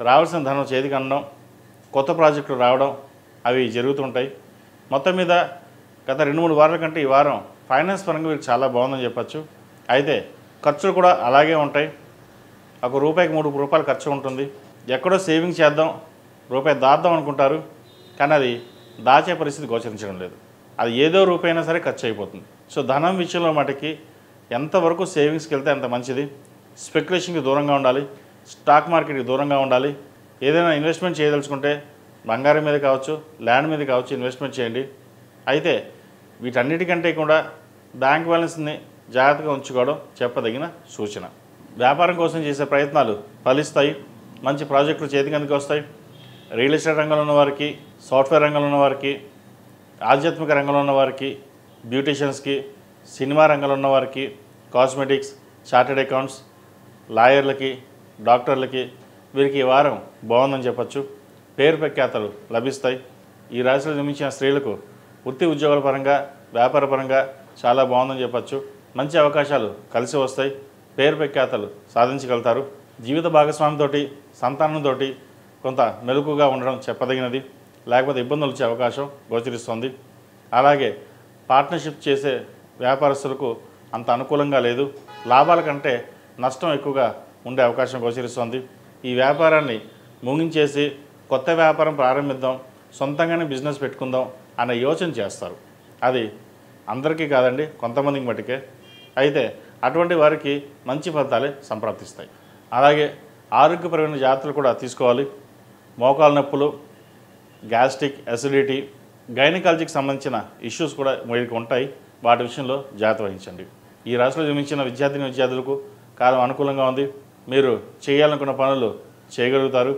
Speaker 1: రావాల్సిన ధనం చేతికి అందడం, కొత్త ప్రాజెక్టులు రావడం అవి జరుగుతుంటాయి. మొత్తం మీద గత 2-3 వారాల కంటే ఈ వారం ఫైనాన్స్ పరంగా వీరికి చాలా బాగుందని చెప్పచ్చు. అయితే ఖర్చులు కూడా అలాగే ఉంటాయి. ఒక రూపాయికి 3 రూపాయలు ఖర్చు ఉంటుంది. ఎక్కడో సేవింగ్ చేద్దాం, రూపాయి దాద్దాం అనుకుంటారు, కానీ అది దాచే పరిస్థితి గోచరించడం లేదు. అది ఏదో రూపాయినా సరే ఖర్చు అయిపోతుంది. సో ధనం విషయంలో మటుకి ఎంతవరకు సేవింగ్స్కి వెళ్తే అంత మంచిది. స్పెక్యులేషన్కి దూరంగా ఉండాలి, స్టాక్ మార్కెట్కి దూరంగా ఉండాలి. ఏదైనా ఇన్వెస్ట్మెంట్ చేయదలుచుకుంటే బంగారం మీద కావచ్చు, ల్యాండ్ మీద కావచ్చు ఇన్వెస్ట్మెంట్ చేయండి. అయితే వీటన్నిటికంటే కూడా బ్యాంక్ బ్యాలెన్స్ని జాగ్రత్తగా ఉంచుకోవడం చెప్పదగిన సూచన. వ్యాపారం కోసం చేసే ప్రయత్నాలు ఫలిస్తాయి, మంచి ప్రాజెక్టులు చేతికి అందుకు వస్తాయి. రియల్ ఎస్టేట్ రంగంలో ఉన్నవారికి, సాఫ్ట్వేర్ రంగంలో ఉన్నవారికి, ఆధ్యాత్మిక రంగంలో ఉన్నవారికి, బ్యూటీషియన్స్కి, సినిమా రంగంలో ఉన్నవారికి, కాస్మెటిక్స్, చార్టెడ్ అకౌంట్స్, లాయర్లకి, డాక్టర్లకి వీరికి ఈ వారం బాగుందని చెప్పచ్చు. పేరు ప్రఖ్యాతలు లభిస్తాయి. ఈ రాశిలో జన్మించిన స్త్రీలకు వృత్తి ఉద్యోగాల పరంగా, వ్యాపార పరంగా చాలా బాగుందని చెప్పచ్చు. మంచి అవకాశాలు కలిసి వస్తాయి. పేరు ప్రఖ్యాతలు సాధించగలుగుతారు. జీవిత భాగస్వామితోటి, సంతానంతో కొంత మెలకుగా ఉండడం చెప్పదగినది, లేకపోతే ఇబ్బందులు వచ్చే అవకాశం గోచరిస్తుంది. అలాగే పార్ట్నర్షిప్ చేసే వ్యాపారస్తులకు అంత అనుకూలంగా లేదు. లాభాల కంటే నష్టం ఎక్కువగా ఉండే అవకాశం గోచరిస్తుంది. ఈ వ్యాపారాన్ని ముగించేసి కొత్త వ్యాపారం ప్రారంభిద్దాం, సొంతంగానే బిజినెస్ పెట్టుకుందాం అనే యోచన చేస్తారు. అది అందరికీ కాదండి, కొంతమందికి మటుకే. అయితే అటువంటి వారికి మంచి ఫలితాలే సంప్రాప్తిస్తాయి. అలాగే ఆరోగ్యపరమైన జాగ్రత్తలు కూడా తీసుకోవాలి. మోకాలు నొప్పులు, గ్యాస్ట్రిక్, అసిడిటీ, గైనకాలజీకి సంబంధించిన ఇష్యూస్ కూడా వీరికి ఉంటాయి. వాటి విషయంలో జాగ్రత్త వహించండి. ఈ రాశిలో జన్మించిన విద్యార్థులకు కాలం అనుకూలంగా ఉంది. మీరు చేయాలనుకున్న పనులు చేయగలుగుతారు.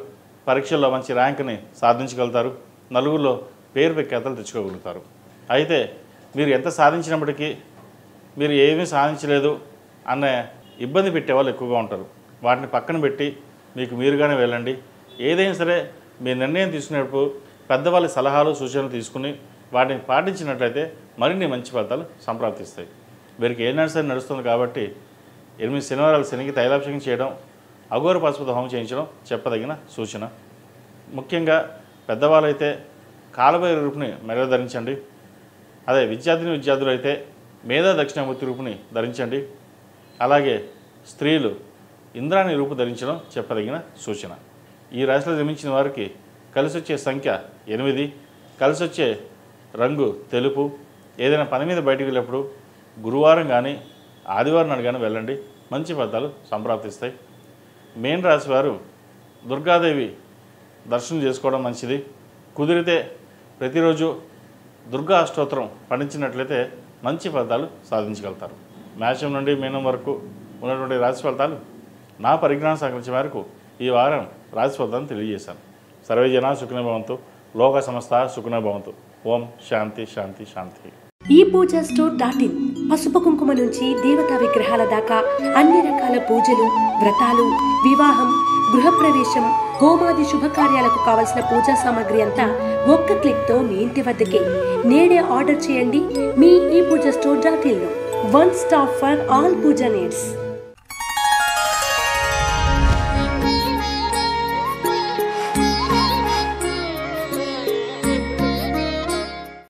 Speaker 1: పరీక్షల్లో మంచి ర్యాంక్ని సాధించగలుగుతారు. నలుగురిలో పేరు ప్రఖ్యాతలు తెచ్చుకోగలుగుతారు. అయితే మీరు ఎంత సాధించినప్పటికీ మీరు ఏమీ సాధించలేదు అన్న ఇబ్బంది పెట్టే వాళ్ళు ఎక్కువగా ఉంటారు. వాటిని పక్కన పెట్టి మీకు మీరుగానే వెళ్ళండి. ఏదైనా సరే మీ నిర్ణయం తీసుకునేటప్పుడు పెద్దవాళ్ళ సలహాలు, సూచనలు తీసుకుని వాటిని పాటించినట్లయితే మరిన్ని మంచి ఫలితాలు సంప్రాప్తిస్తాయి. వీరికి ఏనాడు సరే నడుస్తుంది కాబట్టి 8 శనివారాలు శనికి తైలాభిషేకం చేయడం, అఘోర పశుపతి హోమం చేయించడం చెప్పదగిన సూచన. ముఖ్యంగా పెద్దవాళ్ళైతే కాలభైరవ రూపుని మెడలో ధరించండి. అదే విద్యార్థులు అయితే మేధా దక్షిణామూర్తి రూపుని ధరించండి. అలాగే స్త్రీలు ఇంద్రాణి రూపు ధరించడం చెప్పదగిన సూచన. ఈ రాశిలో జన్మించిన వారికి కలిసి వచ్చే సంఖ్య 8, కలిసి వచ్చే రంగు తెలుపు. ఏదైనా పని మీద బయటికి వెళ్ళినప్పుడు గురువారం కానీ ఆదివారం నాడు కానీ వెళ్ళండి, మంచి ఫలితాలు సంప్రాప్తిస్తాయి. మేన్ రాశి వారు దుర్గాదేవి దర్శనం చేసుకోవడం మంచిది. కుదిరితే ప్రతిరోజు దుర్గా అష్టోత్తరం పఠించినట్లయితే మంచి ఫలితాలు సాధించగలుగుతారు. మేషం నుండి మీనం వరకు ఉన్నటువంటి రాశి ఫలితాలు నా పరిజ్ఞానం సహకరించే మేరకు ఈ వారం రాశి ఫలితాలను తెలియజేశాను. సర్వే జనా సుఖినో భవంతు, లోక సమస్త సుఖినో భవంతు. ఓం శాంతి శాంతి శాంతి.
Speaker 2: ePoojaStore.in పసుపు కుంకుమ నుంచి దేవతా విగ్రహాల దాకా అన్ని రకాల పూజలు, వ్రతాలు, వివాహం, గృహప్రవేశం, హోమాది శుభకార్యాలకు కావలసిన పూజా సామాగ్రి అంతా ఒక్క క్లిక్తో మీ ఇంటి వద్దకే. నేడే ఆర్డర్ చేయండి మీ ePoojaStore.in లో. One stop for all puja needs.